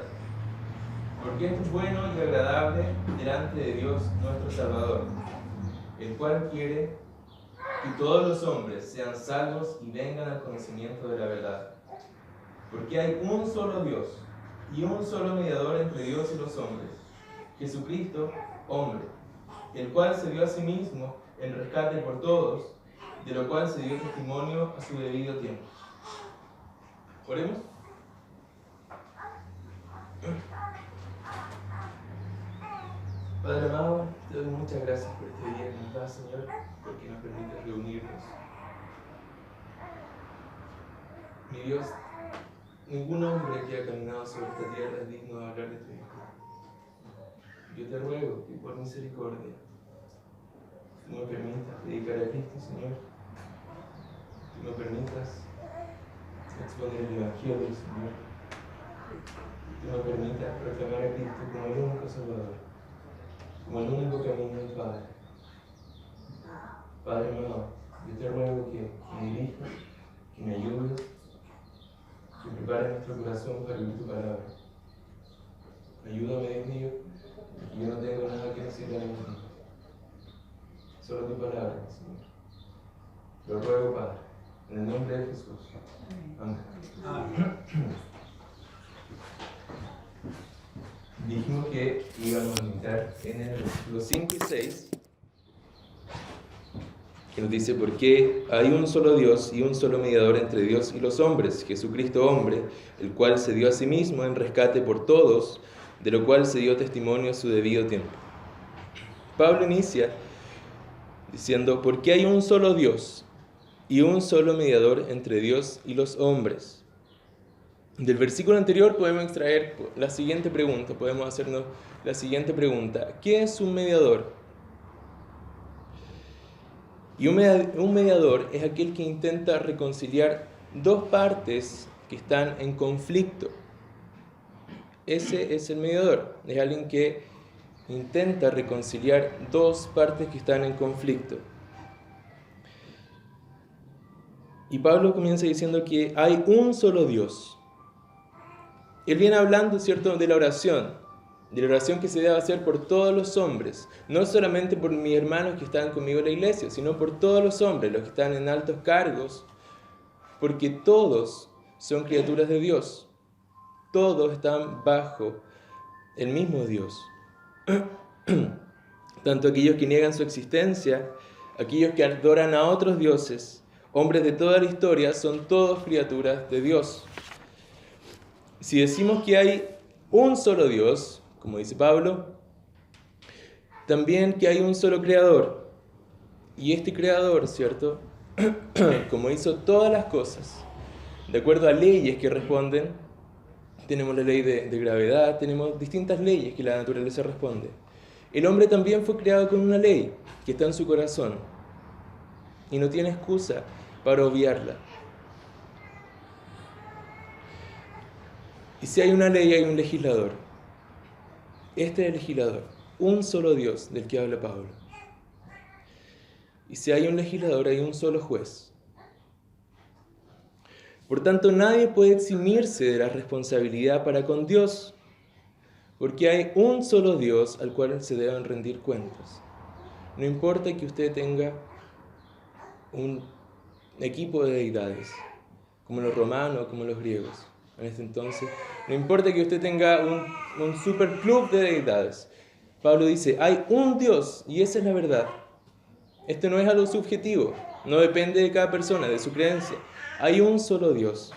porque esto es bueno y agradable delante de Dios nuestro Salvador, el cual quiere que todos los hombres sean salvos y vengan al conocimiento de la verdad. Porque hay un solo Dios y un solo mediador entre Dios y los hombres, Jesucristo, hombre, el cual se dio a sí mismo en rescate por todos, de lo cual se dio testimonio a su debido tiempo. Oremos. Padre amado, te doy muchas gracias por este día que nos das, Señor, porque nos permites reunirnos Mi Dios, ningún hombre que ha caminado sobre esta tierra es digno de hablar de tu Hijo. Yo te ruego que por misericordia tú me permitas predicar a Cristo, Señor. Tú me permitas exponer el Evangelio, Señor. Tú me permitas proclamar a Cristo como el único Salvador, como el único camino del Padre. Padre amado, yo te ruego que me dirijas, que me ayudes, que prepares nuestro corazón para oír tu palabra. Ayúdame, Dios mío, porque yo no tengo nada que decir a ninguno. Solo tu palabra, Señor. Lo ruego, Padre, en el nombre de Jesús. Amén. Dijimos que íbamos a meditar en el versículo 5 y 6, que nos dice: porque hay un solo Dios y un solo mediador entre Dios y los hombres, Jesucristo hombre, el cual se dio a sí mismo en rescate por todos, de lo cual se dio testimonio a su debido tiempo. Pablo inicia diciendo: porque hay un solo Dios y un solo mediador entre Dios y los hombres. Del versículo anterior podemos extraer la siguiente pregunta, podemos hacernos la siguiente pregunta: ¿qué es un mediador? Y un mediador es aquel que intenta reconciliar dos partes que están en conflicto. Ese es el mediador, es alguien que intenta reconciliar dos partes que están en conflicto. Y Pablo comienza diciendo que hay un solo Dios. Él viene hablando, ¿cierto?, de la oración que se debe hacer por todos los hombres, no solamente por mis hermanos que están conmigo en la iglesia, sino por todos los hombres, los que están en altos cargos, porque todos son criaturas de Dios, todos están bajo el mismo Dios. Tanto aquellos que niegan su existencia, aquellos que adoran a otros dioses, hombres de toda la historia, son todos criaturas de Dios. Si decimos que hay un solo Dios, como dice Pablo, también que hay un solo creador. Y este creador, ¿cierto?, como hizo todas las cosas, de acuerdo a leyes que responden, tenemos la ley de gravedad, tenemos distintas leyes que la naturaleza responde. El hombre también fue creado con una ley que está en su corazón y no tiene excusa para obviarla. Y si hay una ley, hay un legislador. Este es el legislador, un solo Dios del que habla Pablo. Y si hay un legislador, hay un solo juez. Por tanto, nadie puede eximirse de la responsabilidad para con Dios, porque hay un solo Dios al cual se deben rendir cuentas. No importa que usted tenga un equipo de deidades, como los romanos, como los griegos. En este entonces, no importa que usted tenga un superclub de deidades. Pablo dice, hay un Dios y esa es la verdad. Esto no es algo subjetivo, no depende de cada persona, de su creencia. Hay un solo Dios.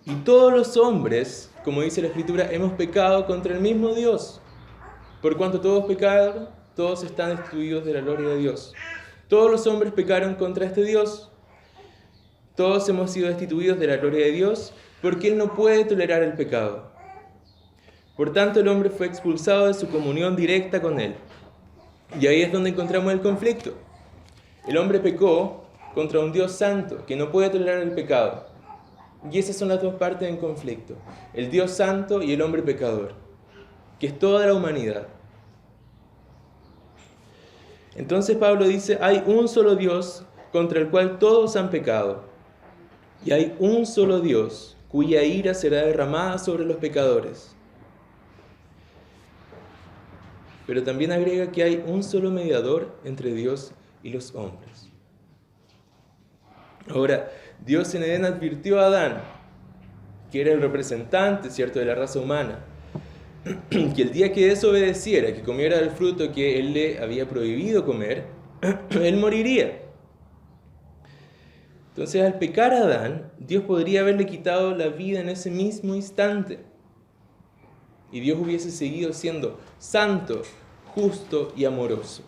Y todos los hombres, como dice la Escritura, hemos pecado contra el mismo Dios. Por cuanto todos pecaron, todos están destituidos de la gloria de Dios. Todos los hombres pecaron contra este Dios. Todos hemos sido destituidos de la gloria de Dios porque Él no puede tolerar el pecado. Por tanto, el hombre fue expulsado de su comunión directa con Él. Y ahí es donde encontramos el conflicto. El hombre pecó contra un Dios santo que no puede tolerar el pecado. Y esas son las dos partes en conflicto. El Dios santo y el hombre pecador, que es toda la humanidad. Entonces Pablo dice, hay un solo Dios contra el cual todos han pecado. Y hay un solo Dios cuya ira será derramada sobre los pecadores. Pero también agrega que hay un solo mediador entre Dios y los hombres. Ahora, Dios en Edén advirtió a Adán, que era el representante, ¿cierto?, de la raza humana, que el día que desobedeciera, que comiera del fruto que Él le había prohibido comer, Él moriría. Entonces, al pecar a Adán, Dios podría haberle quitado la vida en ese mismo instante. Y Dios hubiese seguido siendo santo, justo y amoroso.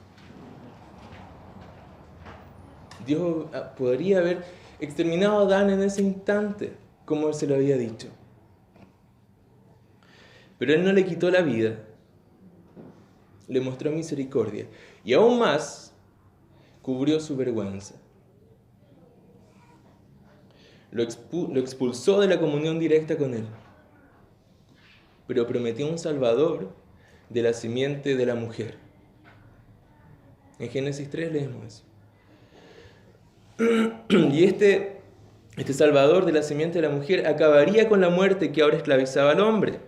Dios podría haber exterminado a Adán en ese instante, como él se lo había dicho. Pero él no le quitó la vida, le mostró misericordia y aún más cubrió su vergüenza. Lo expulsó de la comunión directa con él, pero prometió un Salvador de la simiente de la mujer. En Génesis 3 leemos eso. Y este Salvador de la simiente de la mujer acabaría con la muerte que ahora esclavizaba al hombre.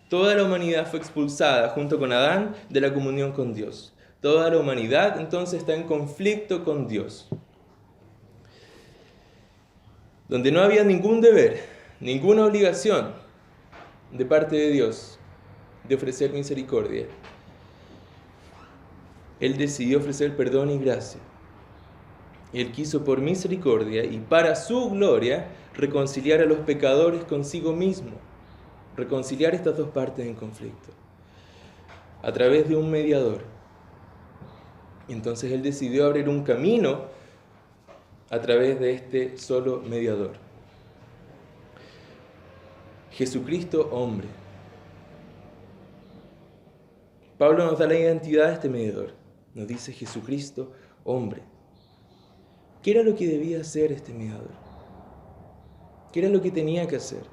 Toda la humanidad fue expulsada junto con Adán de la comunión con Dios. Toda la humanidad entonces está en conflicto con Dios. Donde no había ningún deber, ninguna obligación de parte de Dios de ofrecer misericordia, Él decidió ofrecer perdón y gracia. Él quiso por misericordia y para su gloria reconciliar a los pecadores consigo mismo, reconciliar estas dos partes en conflicto, a través de un mediador. Entonces Él decidió abrir un camino a través de este solo mediador. Jesucristo, hombre. Pablo nos da la identidad de este mediador. Nos dice Jesucristo, hombre. ¿Qué era lo que debía hacer este mediador? ¿Qué era lo que tenía que hacer?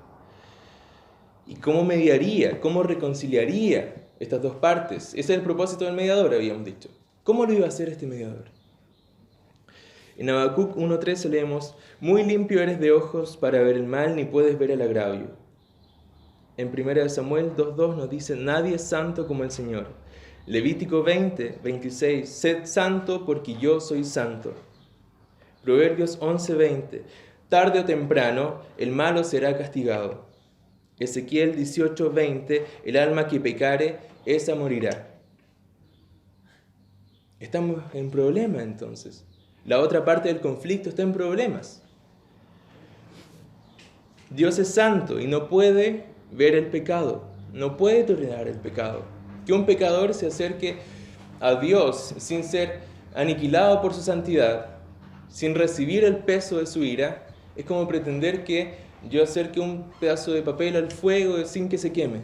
¿Y cómo mediaría? ¿Cómo reconciliaría estas dos partes? Ese es el propósito del mediador, habíamos dicho. ¿Cómo lo iba a hacer este mediador? En Habacuc 1:13 leemos: muy limpio eres de ojos para ver el mal, ni puedes ver el agravio. En 1 Samuel 2:2 nos dice: nadie es santo como el Señor. Levítico 20:26: sed santo porque yo soy santo. Proverbios 11:20: tarde o temprano el malo será castigado. Ezequiel 18:20: el alma que pecare, esa morirá. Estamos en problema entonces. La otra parte del conflicto está en problemas. Dios es santo y no puede ver el pecado, no puede tolerar el pecado. Que un pecador se acerque a Dios sin ser aniquilado por su santidad, sin recibir el peso de su ira, es como pretender que yo acerque un pedazo de papel al fuego sin que se queme.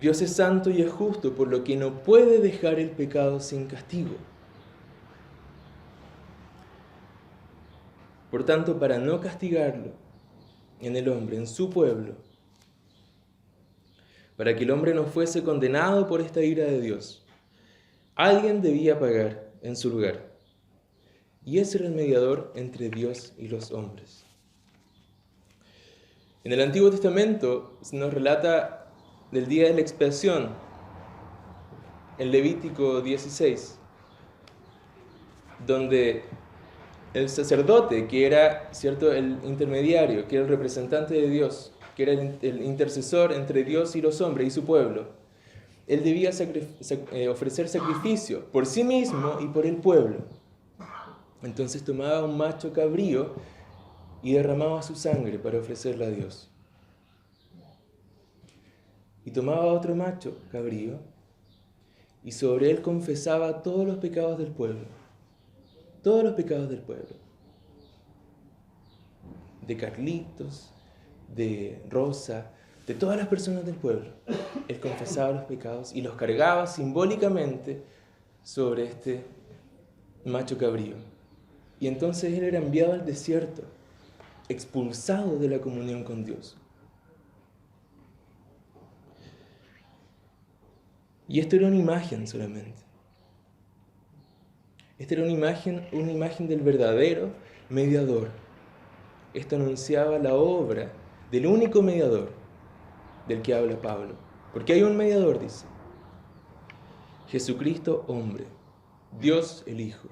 Dios es santo y es justo, por lo que no puede dejar el pecado sin castigo. Por tanto, para no castigarlo en el hombre, en su pueblo, para que el hombre no fuese condenado por esta ira de Dios, alguien debía pagar en su lugar. Y ese era el mediador entre Dios y los hombres. En el Antiguo Testamento se nos relata del día de la expiación, en Levítico 16, donde el sacerdote, que era, ¿cierto?, el intermediario, que era el representante de Dios, que era el intercesor entre Dios y los hombres y su pueblo, él debía ofrecer sacrificio por sí mismo y por el pueblo. Entonces tomaba un macho cabrío y derramaba su sangre para ofrecerla a Dios. Y tomaba otro macho cabrío y sobre él confesaba todos los pecados del pueblo. Todos los pecados del pueblo. De Carlitos, de Rosa, de todas las personas del pueblo. Él confesaba los pecados y los cargaba simbólicamente sobre este macho cabrío. Y entonces él era enviado al desierto, expulsado de la comunión con Dios. Y esto era una imagen solamente. Esta era una imagen del verdadero mediador. Esto anunciaba la obra del único mediador del que habla Pablo. Porque hay un mediador, dice. Jesucristo, hombre. Dios el Hijo.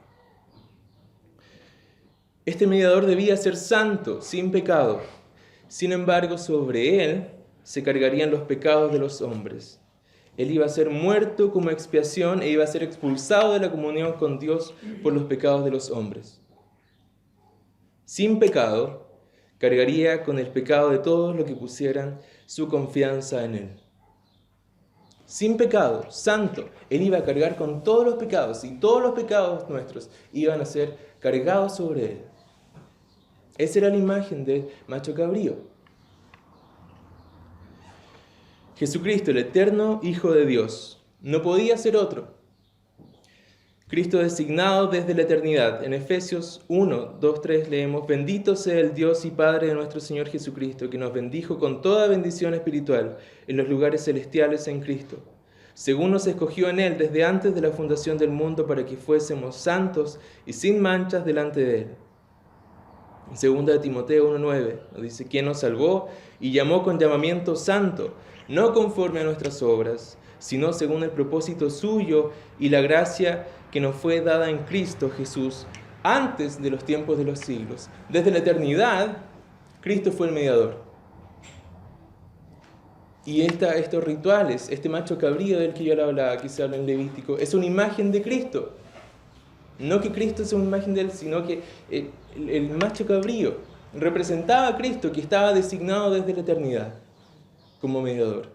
Este mediador debía ser santo, sin pecado. Sin embargo, sobre él se cargarían los pecados de los hombres. Él iba a ser muerto como expiación e iba a ser expulsado de la comunión con Dios por los pecados de los hombres. Sin pecado, cargaría con el pecado de todos los que pusieran su confianza en él. sin pecado, santo. Él iba a cargar con todos los pecados y todos los pecados nuestros iban a ser cargados sobre Él. Esa era la imagen del macho cabrío. Jesucristo, el eterno Hijo de Dios, no podía ser otro. Cristo designado desde la eternidad. En Efesios 1, 2, 3 leemos: bendito sea el Dios y Padre de nuestro Señor Jesucristo, que nos bendijo con toda bendición espiritual en los lugares celestiales en Cristo, según nos escogió en Él desde antes de la fundación del mundo para que fuésemos santos y sin manchas delante de Él. En 2 Timoteo 1:9 nos dice: quien nos salvó y llamó con llamamiento santo, no conforme a nuestras obras, sino según el propósito suyo y la gracia que nos fue dada en Cristo Jesús antes de los tiempos de los siglos. Desde la eternidad, Cristo fue el mediador. Y estos rituales, este macho cabrío del que yo le hablaba, que se habla en Levítico, es una imagen de Cristo. No que Cristo sea una imagen de Él, sino que el macho cabrío representaba a Cristo, que estaba designado desde la eternidad como mediador.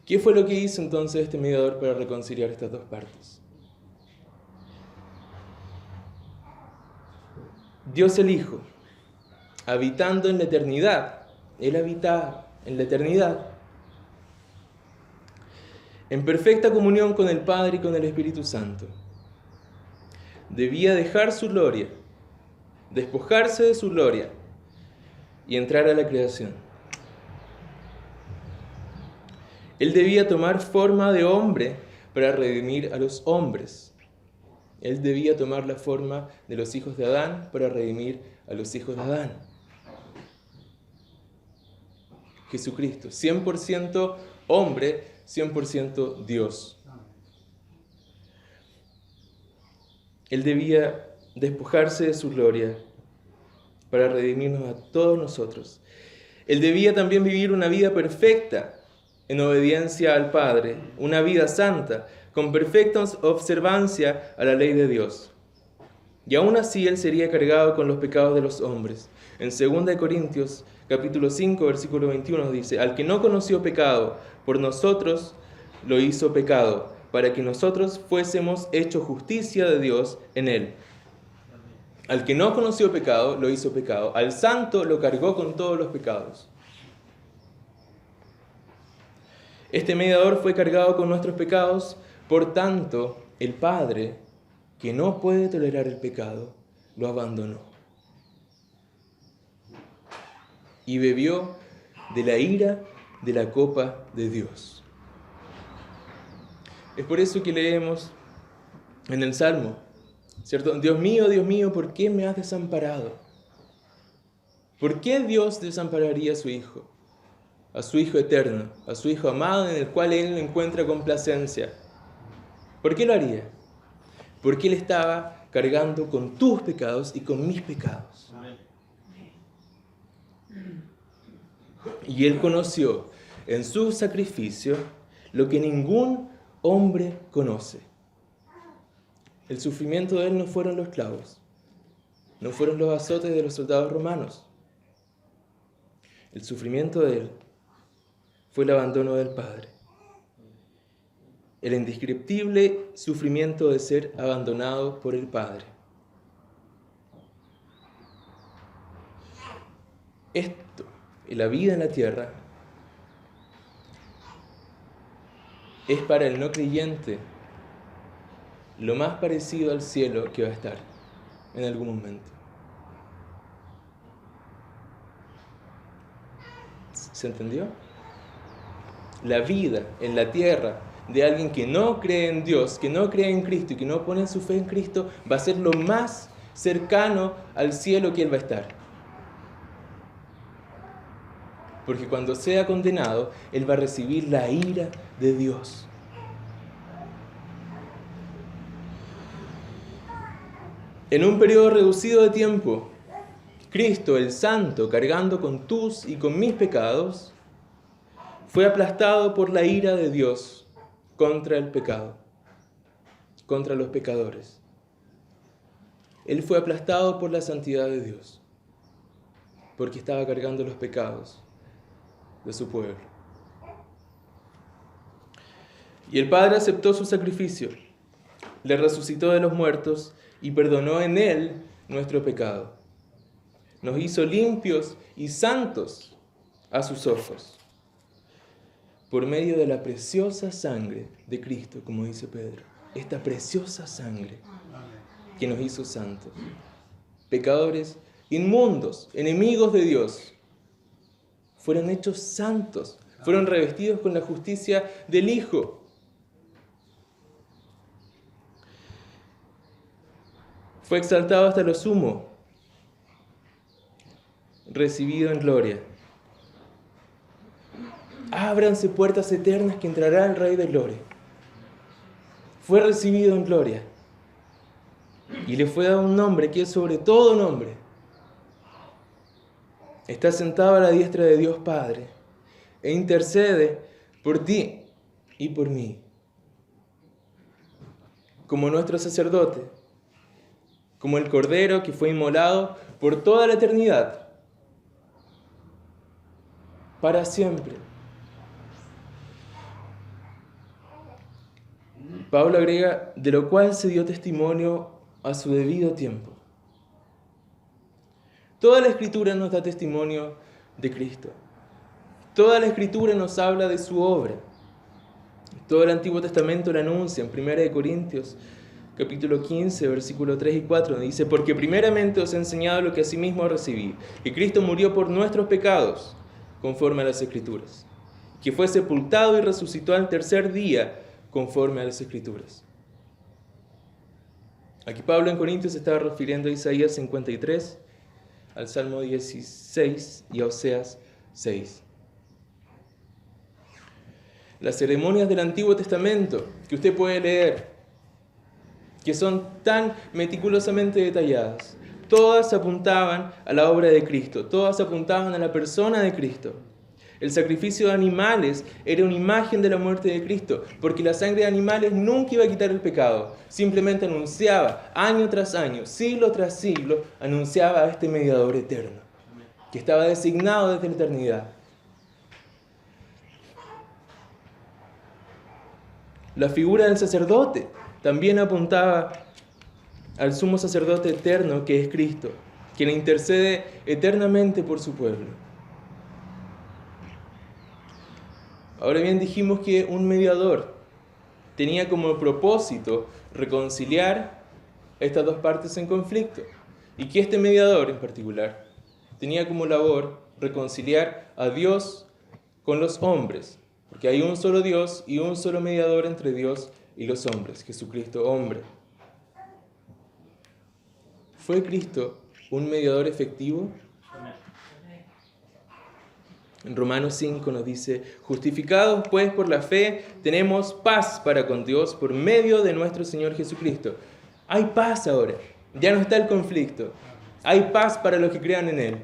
¿Qué fue lo que hizo entonces este mediador para reconciliar estas dos partes? Dios el Hijo, habitando en la eternidad, Él habitaba en la eternidad, en perfecta comunión con el Padre y con el Espíritu Santo, debía dejar su gloria, despojarse de su gloria y entrar a la creación. Él debía tomar forma de hombre para redimir a los hombres. Él debía tomar la forma de los hijos de Adán para redimir a los hijos de Adán. Jesucristo, 100% hombre, 100% Dios. Él debía despojarse de su gloria para redimirnos a todos nosotros. Él debía también vivir una vida perfecta en obediencia al Padre, una vida santa, con perfecta observancia a la ley de Dios. Y aún así Él sería cargado con los pecados de los hombres. En 2 Corintios capítulo 5, versículo 21 dice: al que no conoció pecado, por nosotros lo hizo pecado, para que nosotros fuésemos hechos justicia de Dios en Él. Al que no conoció pecado, lo hizo pecado. Al santo lo cargó con todos los pecados. Este mediador fue cargado con nuestros pecados, por tanto, el Padre, que no puede tolerar el pecado, lo abandonó. Y bebió de la ira de la copa de Dios. Es por eso que leemos en el Salmo, ¿cierto? Dios mío, ¿por qué me has desamparado? ¿Por qué Dios desampararía a su Hijo? A su Hijo eterno, a su Hijo amado en el cual Él encuentra complacencia. ¿Por qué lo haría? Porque Él estaba cargando con tus pecados y con mis pecados. Y Él conoció en su sacrificio lo que ningún hombre conoce. El sufrimiento de Él no fueron los clavos, no fueron los azotes de los soldados romanos. El sufrimiento de Él fue el abandono del Padre. El indescriptible sufrimiento de ser abandonado por el Padre. Esto, y la vida en la tierra, es para el no creyente lo más parecido al cielo que va a estar en algún momento. ¿Se entendió? La vida en la tierra de alguien que no cree en Dios, que no cree en Cristo y que no pone su fe en Cristo, va a ser lo más cercano al cielo que él va a estar. Porque cuando sea condenado, él va a recibir la ira de Dios. En un periodo reducido de tiempo, Cristo, el Santo, cargando con tus y con mis pecados, fue aplastado por la ira de Dios contra el pecado, contra los pecadores. Él fue aplastado por la santidad de Dios, porque estaba cargando los pecados de su pueblo. Y el Padre aceptó su sacrificio, le resucitó de los muertos y perdonó en él nuestro pecado. Nos hizo limpios y santos a sus ojos, por medio de la preciosa sangre de Cristo, como dice Pedro. Esta preciosa sangre que nos hizo santos. Pecadores inmundos, enemigos de Dios, fueron hechos santos, fueron revestidos con la justicia del Hijo. Fue exaltado hasta lo sumo, recibido en gloria. Ábranse puertas eternas que entrará el Rey de Gloria. Fue recibido en gloria y le fue dado un nombre que es sobre todo nombre. Está sentado a la diestra de Dios Padre e intercede por ti y por mí. Como nuestro sacerdote, como el Cordero que fue inmolado por toda la eternidad, para siempre. Pablo agrega, de lo cual se dio testimonio a su debido tiempo. Toda la Escritura nos da testimonio de Cristo. Toda la Escritura nos habla de su obra. Todo el Antiguo Testamento la anuncia en 1 Corintios, capítulo 15, versículo 3 y 4, donde dice, porque primeramente os he enseñado lo que asimismo recibí, que Cristo murió por nuestros pecados, conforme a las Escrituras, que fue sepultado y resucitó al tercer día, conforme a las Escrituras. Aquí Pablo en Corintios se estaba refiriendo a Isaías 53, al Salmo 16 y a Oseas 6. Las ceremonias del Antiguo Testamento que usted puede leer, que son tan meticulosamente detalladas, todas apuntaban a la obra de Cristo, todas apuntaban a la persona de Cristo. El sacrificio de animales era una imagen de la muerte de Cristo, porque la sangre de animales nunca iba a quitar el pecado, simplemente anunciaba, año tras año, siglo tras siglo, anunciaba a este mediador eterno, que estaba designado desde la eternidad. La figura del sacerdote también apuntaba al sumo sacerdote eterno que es Cristo, quien intercede eternamente por su pueblo. Ahora bien, dijimos que un mediador tenía como propósito reconciliar estas dos partes en conflicto, y que este mediador en particular tenía como labor reconciliar a Dios con los hombres, porque hay un solo Dios y un solo mediador entre Dios y los hombres, Jesucristo hombre. ¿Fue Cristo un mediador efectivo? En Romanos 5 nos dice, justificados pues por la fe, tenemos paz para con Dios por medio de nuestro Señor Jesucristo. Hay paz ahora, ya no está el conflicto. Hay paz para los que crean en Él.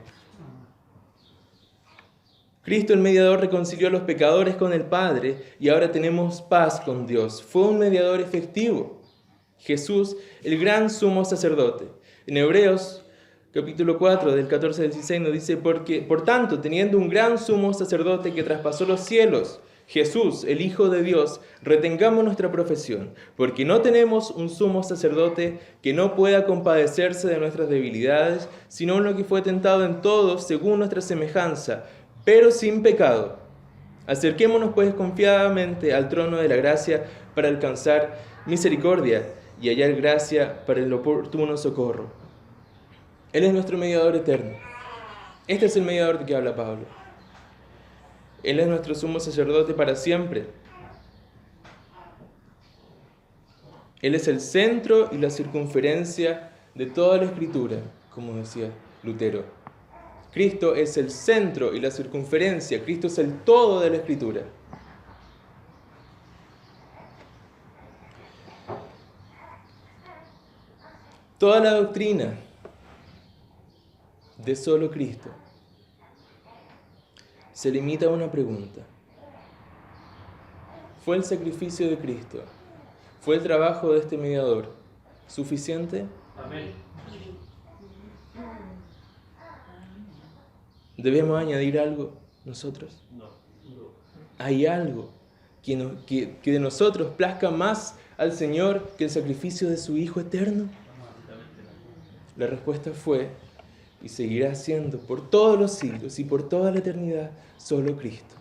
Cristo el mediador reconcilió a los pecadores con el Padre y ahora tenemos paz con Dios. Fue un mediador efectivo. Jesús, el gran sumo sacerdote. En Hebreos capítulo 4, del 14 al 16 nos dice, por tanto, teniendo un gran sumo sacerdote que traspasó los cielos, Jesús, el Hijo de Dios, retengamos nuestra profesión, porque no tenemos un sumo sacerdote que no pueda compadecerse de nuestras debilidades, sino uno que fue tentado en todo según nuestra semejanza, pero sin pecado. Acerquémonos pues confiadamente al trono de la gracia para alcanzar misericordia y hallar gracia para el oportuno socorro. Él es nuestro mediador eterno. Este es el mediador de que habla Pablo. Él es nuestro sumo sacerdote para siempre. Él es el centro y la circunferencia de toda la Escritura, como decía Lutero. Cristo es el centro y la circunferencia. Cristo es el todo de la Escritura. Toda la doctrina de solo Cristo se limita a una pregunta. ¿Fue el sacrificio de Cristo, fue el trabajo de este mediador suficiente? Amén. ¿Debemos añadir algo nosotros? No. Hay algo que de nosotros plazca más al Señor que el sacrificio de su Hijo eterno? La respuesta fue, y seguirá siendo por todos los siglos y por toda la eternidad, solo Cristo.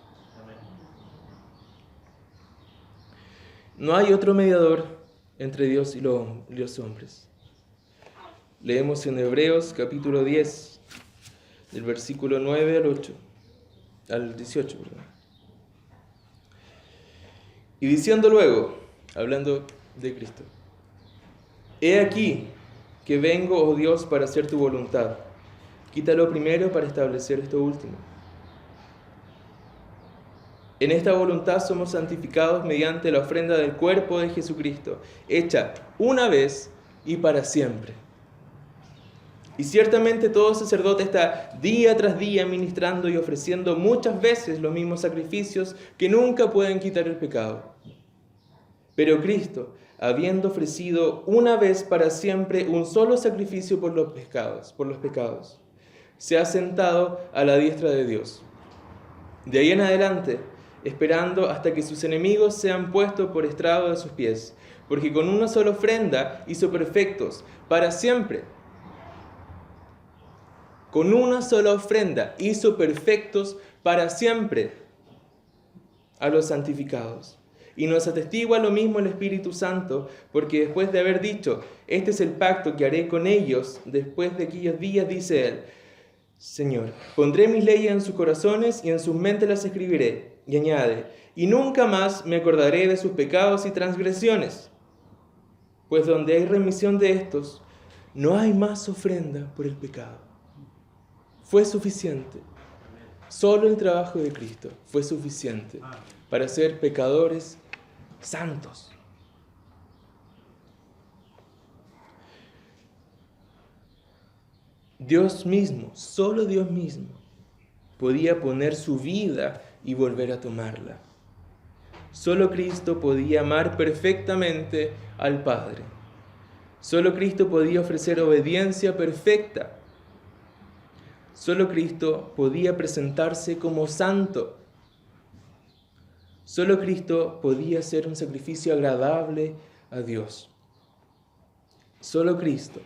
No hay otro mediador entre Dios y los hombres. Leemos en Hebreos capítulo 10, del versículo 9 al 18. Y diciendo luego, hablando de Cristo, he aquí que vengo, oh Dios, para hacer tu voluntad. Quítalo primero para establecer esto último. En esta voluntad somos santificados mediante la ofrenda del cuerpo de Jesucristo, hecha una vez y para siempre. Y ciertamente todo sacerdote está día tras día ministrando y ofreciendo muchas veces los mismos sacrificios que nunca pueden quitar el pecado. Pero Cristo, habiendo ofrecido una vez para siempre un solo sacrificio por los pecados, se ha sentado a la diestra de Dios. De ahí en adelante, esperando hasta que sus enemigos sean puestos por estrado de sus pies, porque con una sola ofrenda hizo perfectos para siempre. Con una sola ofrenda hizo perfectos para siempre a los santificados. Y nos atestigua lo mismo el Espíritu Santo, porque después de haber dicho, este es el pacto que haré con ellos después de aquellos días, dice él, Señor, pondré mis leyes en sus corazones y en sus mentes las escribiré. Y añade, y nunca más me acordaré de sus pecados y transgresiones. Pues donde hay remisión de estos, no hay más ofrenda por el pecado. Fue suficiente. Solo el trabajo de Cristo fue suficiente para ser pecadores santos. Dios mismo, solo Dios mismo, podía poner su vida y volver a tomarla. Solo Cristo podía amar perfectamente al Padre. Solo Cristo podía ofrecer obediencia perfecta. Solo Cristo podía presentarse como santo. Solo Cristo podía ser un sacrificio agradable a Dios. Solo Cristo,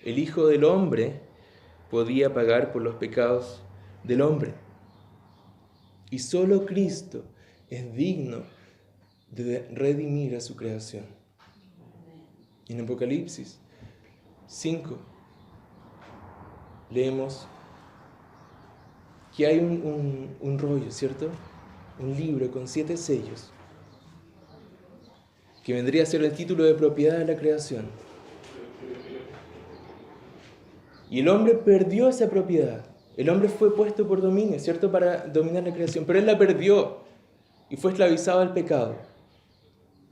el Hijo del Hombre, podía pagar por los pecados del hombre. Y solo Cristo es digno de redimir a su creación. En Apocalipsis 5 leemos que hay un rollo, ¿cierto? Un libro con 7 sellos, que vendría a ser el título de propiedad de la creación. Y el hombre perdió esa propiedad. El hombre fue puesto por dominio, ¿cierto? Para dominar la creación, pero él la perdió y fue esclavizado al pecado.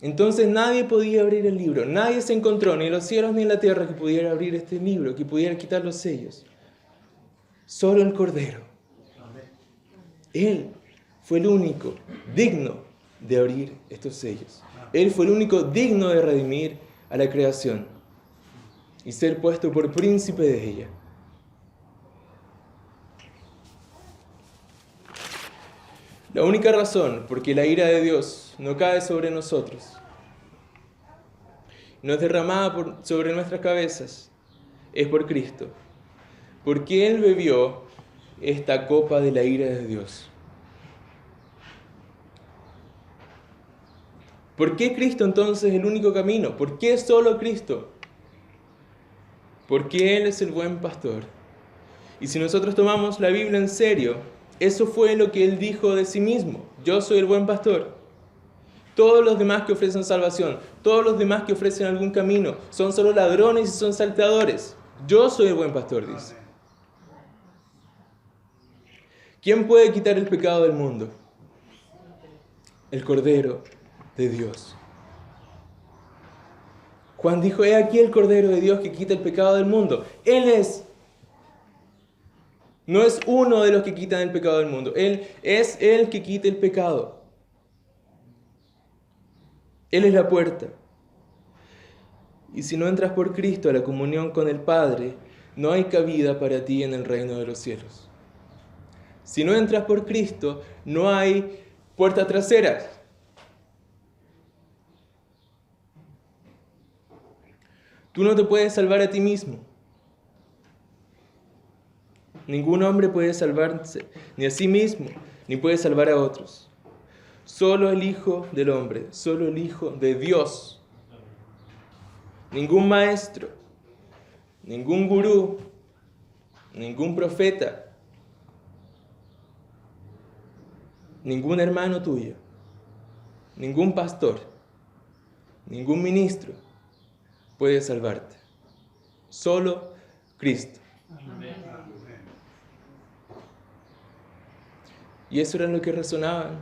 Entonces nadie podía abrir el libro, nadie se encontró, ni en los cielos ni en la tierra, que pudiera abrir este libro, que pudiera quitar los sellos. Solo el Cordero. Él fue el único digno de abrir estos sellos. Él fue el único digno de redimir a la creación y ser puesto por príncipe de ella. La única razón por que la ira de Dios no cae sobre nosotros, no es derramada sobre nuestras cabezas, es por Cristo. Porque Él bebió esta copa de la ira de Dios. ¿Por qué Cristo entonces es el único camino? ¿Por qué solo Cristo? Porque Él es el buen pastor. Y si nosotros tomamos la Biblia en serio, eso fue lo que Él dijo de sí mismo. Yo soy el buen pastor. Todos los demás que ofrecen salvación, todos los demás que ofrecen algún camino, son solo ladrones y son salteadores. Yo soy el buen pastor, dice. ¿Quién puede quitar el pecado del mundo? El Cordero de Dios. Juan dijo, he aquí el Cordero de Dios que quita el pecado del mundo. Él es. No es uno de los que quitan el pecado del mundo. Él es el que quita el pecado. Él es la puerta. Y si no entras por Cristo a la comunión con el Padre, no hay cabida para ti en el reino de los cielos. Si no entras por Cristo, no hay puertas traseras. Tú no te puedes salvar a ti mismo. Ningún hombre puede salvarse ni a sí mismo, ni puede salvar a otros. Solo el Hijo del Hombre, solo el Hijo de Dios. Ningún maestro, ningún gurú, ningún profeta, ningún hermano tuyo, ningún pastor, ningún ministro puede salvarte. Solo Cristo. Y eso era lo que resonaban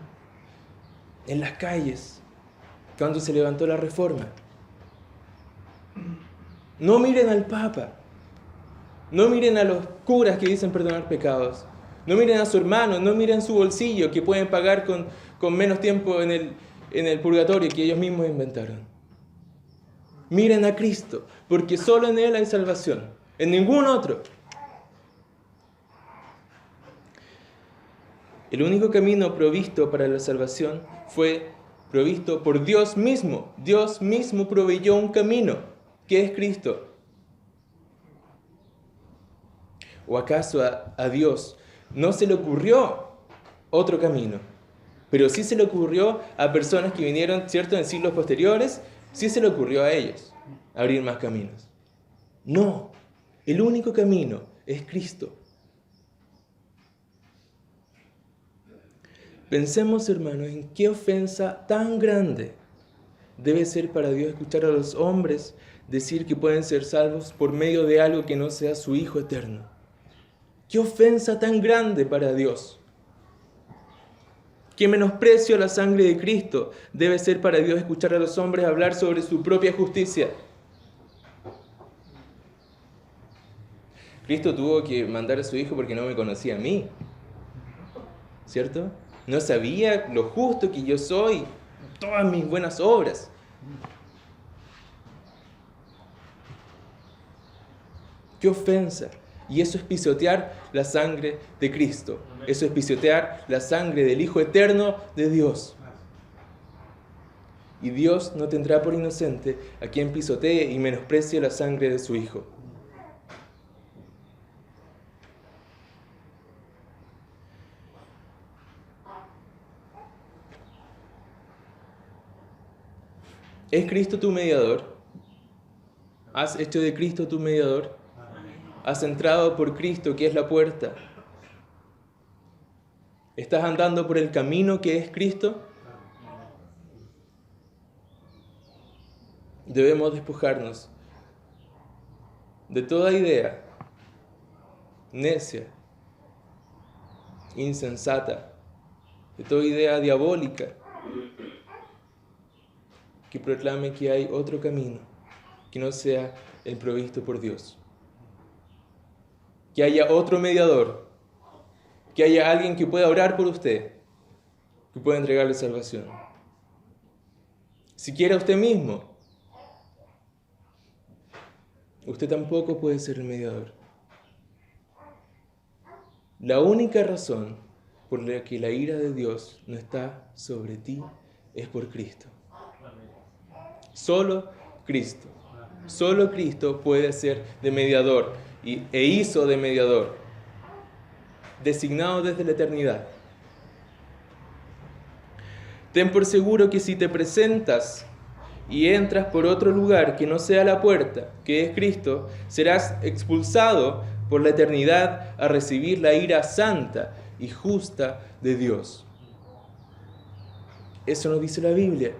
en las calles cuando se levantó la Reforma. No miren al Papa, no miren a los curas que dicen perdonar pecados, no miren a su hermano, no miren su bolsillo que pueden pagar con menos tiempo en el purgatorio que ellos mismos inventaron. Miren a Cristo, porque solo en Él hay salvación, en ningún otro. El único camino provisto para la salvación fue provisto por Dios mismo. Dios mismo proveyó un camino, que es Cristo. ¿O acaso a Dios no se le ocurrió otro camino? Pero sí se le ocurrió a personas que vinieron, ¿cierto?, en siglos posteriores, sí se le ocurrió a ellos abrir más caminos. No, el único camino es Cristo. Pensemos, hermanos, en qué ofensa tan grande debe ser para Dios escuchar a los hombres decir que pueden ser salvos por medio de algo que no sea su Hijo eterno. ¡Qué ofensa tan grande para Dios! ¡Qué menosprecio a la sangre de Cristo debe ser para Dios escuchar a los hombres hablar sobre su propia justicia! Cristo tuvo que mandar a su Hijo porque no me conocía a mí, ¿cierto? No sabía lo justo que yo soy, todas mis buenas obras. ¡Qué ofensa! Y eso es pisotear la sangre de Cristo. Eso es pisotear la sangre del Hijo eterno de Dios. Y Dios no tendrá por inocente a quien pisotee y menosprecie la sangre de su Hijo. ¿Es Cristo tu mediador? ¿Has hecho de Cristo tu mediador? ¿Has entrado por Cristo, que es la puerta? ¿Estás andando por el camino que es Cristo? Debemos despojarnos de toda idea necia, insensata, de toda idea diabólica que proclame que hay otro camino que no sea el provisto por Dios. Que haya otro mediador, que haya alguien que pueda orar por usted, que pueda entregarle salvación. Siquiera usted mismo, usted tampoco puede ser el mediador. La única razón por la que la ira de Dios no está sobre ti es por Cristo. Solo Cristo. Solo Cristo puede ser de mediador e hizo de mediador, designado desde la eternidad. Ten por seguro que si te presentas y entras por otro lugar que no sea la puerta, que es Cristo, serás expulsado por la eternidad a recibir la ira santa y justa de Dios. Eso nos dice la Biblia.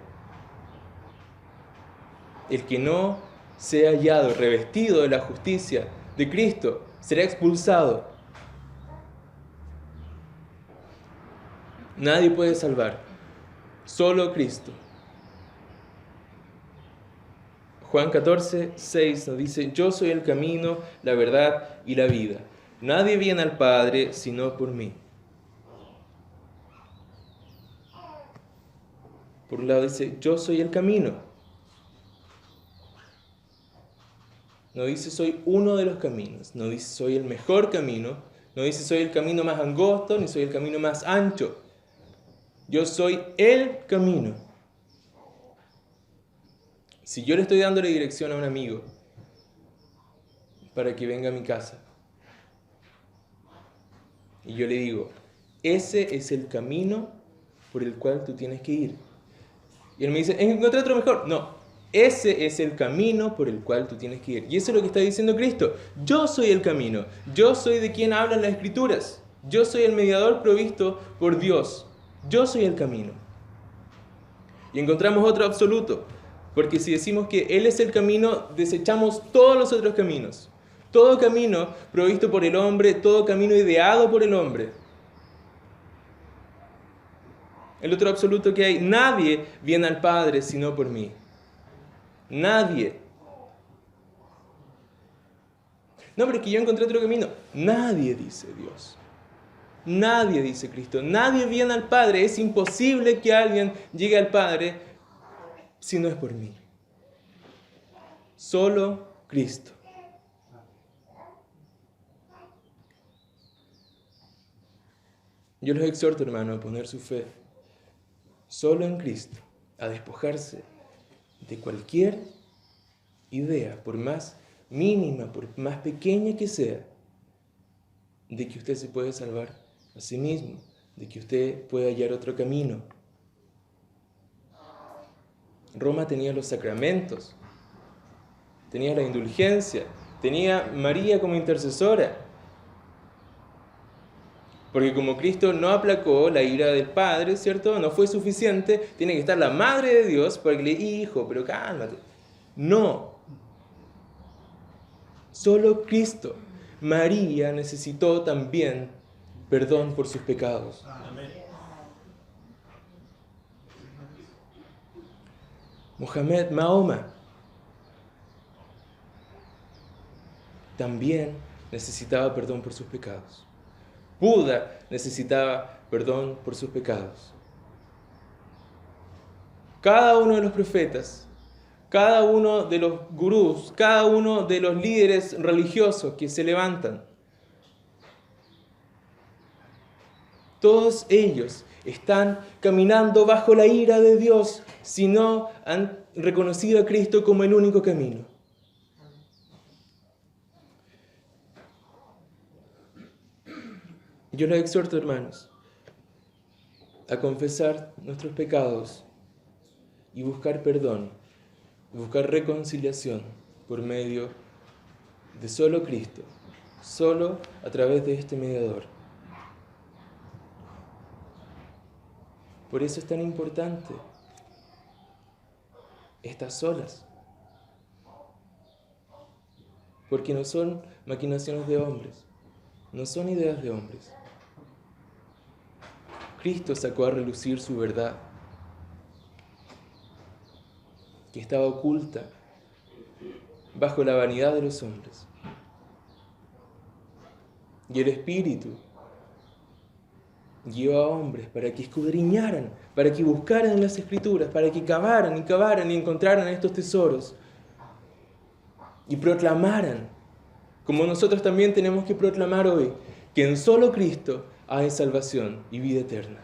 El que no sea hallado revestido de la justicia de Cristo será expulsado. Nadie puede salvar, solo Cristo. Juan 14, 6 nos dice: yo soy el camino, la verdad y la vida. Nadie viene al Padre sino por mí. Por un lado dice: yo soy el camino. No dice soy uno de los caminos, no dice soy el mejor camino, no dice soy el camino más angosto, ni soy el camino más ancho. Yo soy el camino. Si yo le estoy dando la dirección a un amigo para que venga a mi casa. Y yo le digo, ese es el camino por el cual tú tienes que ir. Y él me dice, ¿encontré otro mejor? No, ese es el camino por el cual tú tienes que ir. Y eso es lo que está diciendo Cristo. Yo soy el camino. Yo soy de quien hablan las Escrituras. Yo soy el mediador provisto por Dios. Yo soy el camino. Y encontramos otro absoluto. Porque si decimos que Él es el camino, desechamos todos los otros caminos. Todo camino provisto por el hombre, todo camino ideado por el hombre. El otro absoluto que hay, nadie viene al Padre sino por mí. Nadie. No, pero es que yo encontré otro camino. Nadie, dice Dios. Nadie, dice Cristo. Nadie viene al Padre. Es imposible que alguien llegue al Padre si no es por mí. Solo Cristo. Yo los exhorto, hermano, a poner su fe solo en Cristo, a despojarse de cualquier idea, por más mínima, por más pequeña que sea, de que usted se puede salvar a sí mismo, de que usted puede hallar otro camino. Roma tenía los sacramentos, tenía la indulgencia, tenía María como intercesora. Porque como Cristo no aplacó la ira del Padre, ¿cierto? No fue suficiente, tiene que estar la Madre de Dios para que le diga, hijo, pero cálmate. No. Solo Cristo. María necesitó también perdón por sus pecados. Mahoma también necesitaba perdón por sus pecados. Buda necesitaba perdón por sus pecados. Cada uno de los profetas, cada uno de los gurús, cada uno de los líderes religiosos que se levantan, todos ellos están caminando bajo la ira de Dios si no han reconocido a Cristo como el único camino. Yo los exhorto, hermanos, a confesar nuestros pecados y buscar perdón, buscar reconciliación por medio de solo Cristo, solo a través de este mediador. Por eso es tan importante estas solas, porque no son maquinaciones de hombres, no son ideas de hombres. Cristo sacó a relucir su verdad, que estaba oculta bajo la vanidad de los hombres. Y el Espíritu guió a hombres para que escudriñaran, para que buscaran en las Escrituras, para que cavaran y encontraran estos tesoros y proclamaran, como nosotros también tenemos que proclamar hoy, que en solo Cristo hay salvación y vida eterna.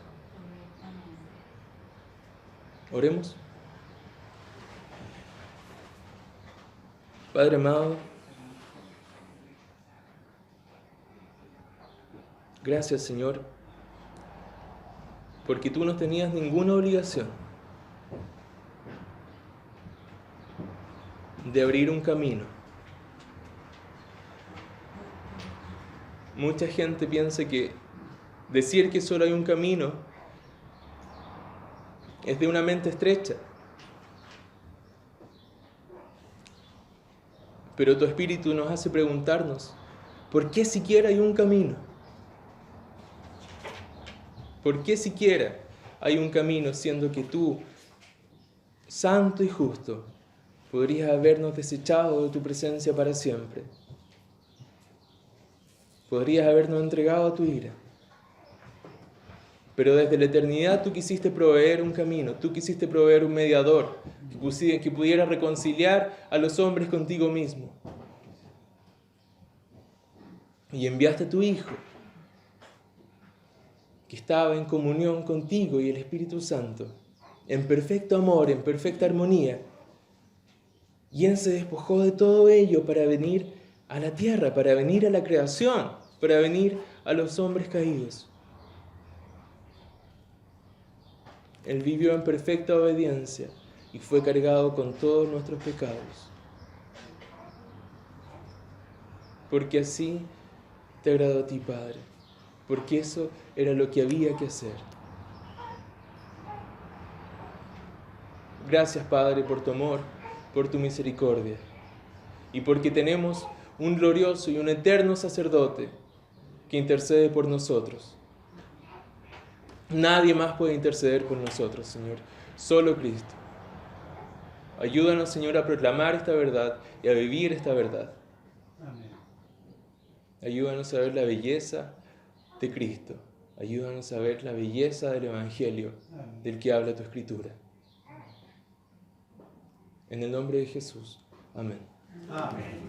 Oremos. Padre amado, gracias, Señor, porque tú no tenías ninguna obligación de abrir un camino. Mucha gente piensa que decir que solo hay un camino es de una mente estrecha. Pero tu Espíritu nos hace preguntarnos, ¿por qué siquiera hay un camino? ¿Por qué siquiera hay un camino siendo que tú, santo y justo, podrías habernos desechado de tu presencia para siempre? Podrías habernos entregado a tu ira. Pero desde la eternidad tú quisiste proveer un camino, tú quisiste proveer un mediador que pudiera reconciliar a los hombres contigo mismo. Y enviaste a tu Hijo, que estaba en comunión contigo y el Espíritu Santo, en perfecto amor, en perfecta armonía. Y Él se despojó de todo ello para venir a la tierra, para venir a la creación, para venir a los hombres caídos. Él vivió en perfecta obediencia y fue cargado con todos nuestros pecados. Porque así te agradó a ti, Padre, porque eso era lo que había que hacer. Gracias, Padre, por tu amor, por tu misericordia, y porque tenemos un glorioso y un eterno sacerdote que intercede por nosotros. Nadie más puede interceder por nosotros, Señor, solo Cristo. Ayúdanos, Señor, a proclamar esta verdad y a vivir esta verdad. Amén. Ayúdanos a ver la belleza de Cristo. Ayúdanos a ver la belleza del Evangelio del que habla tu Escritura. En el nombre de Jesús. Amén. Amén.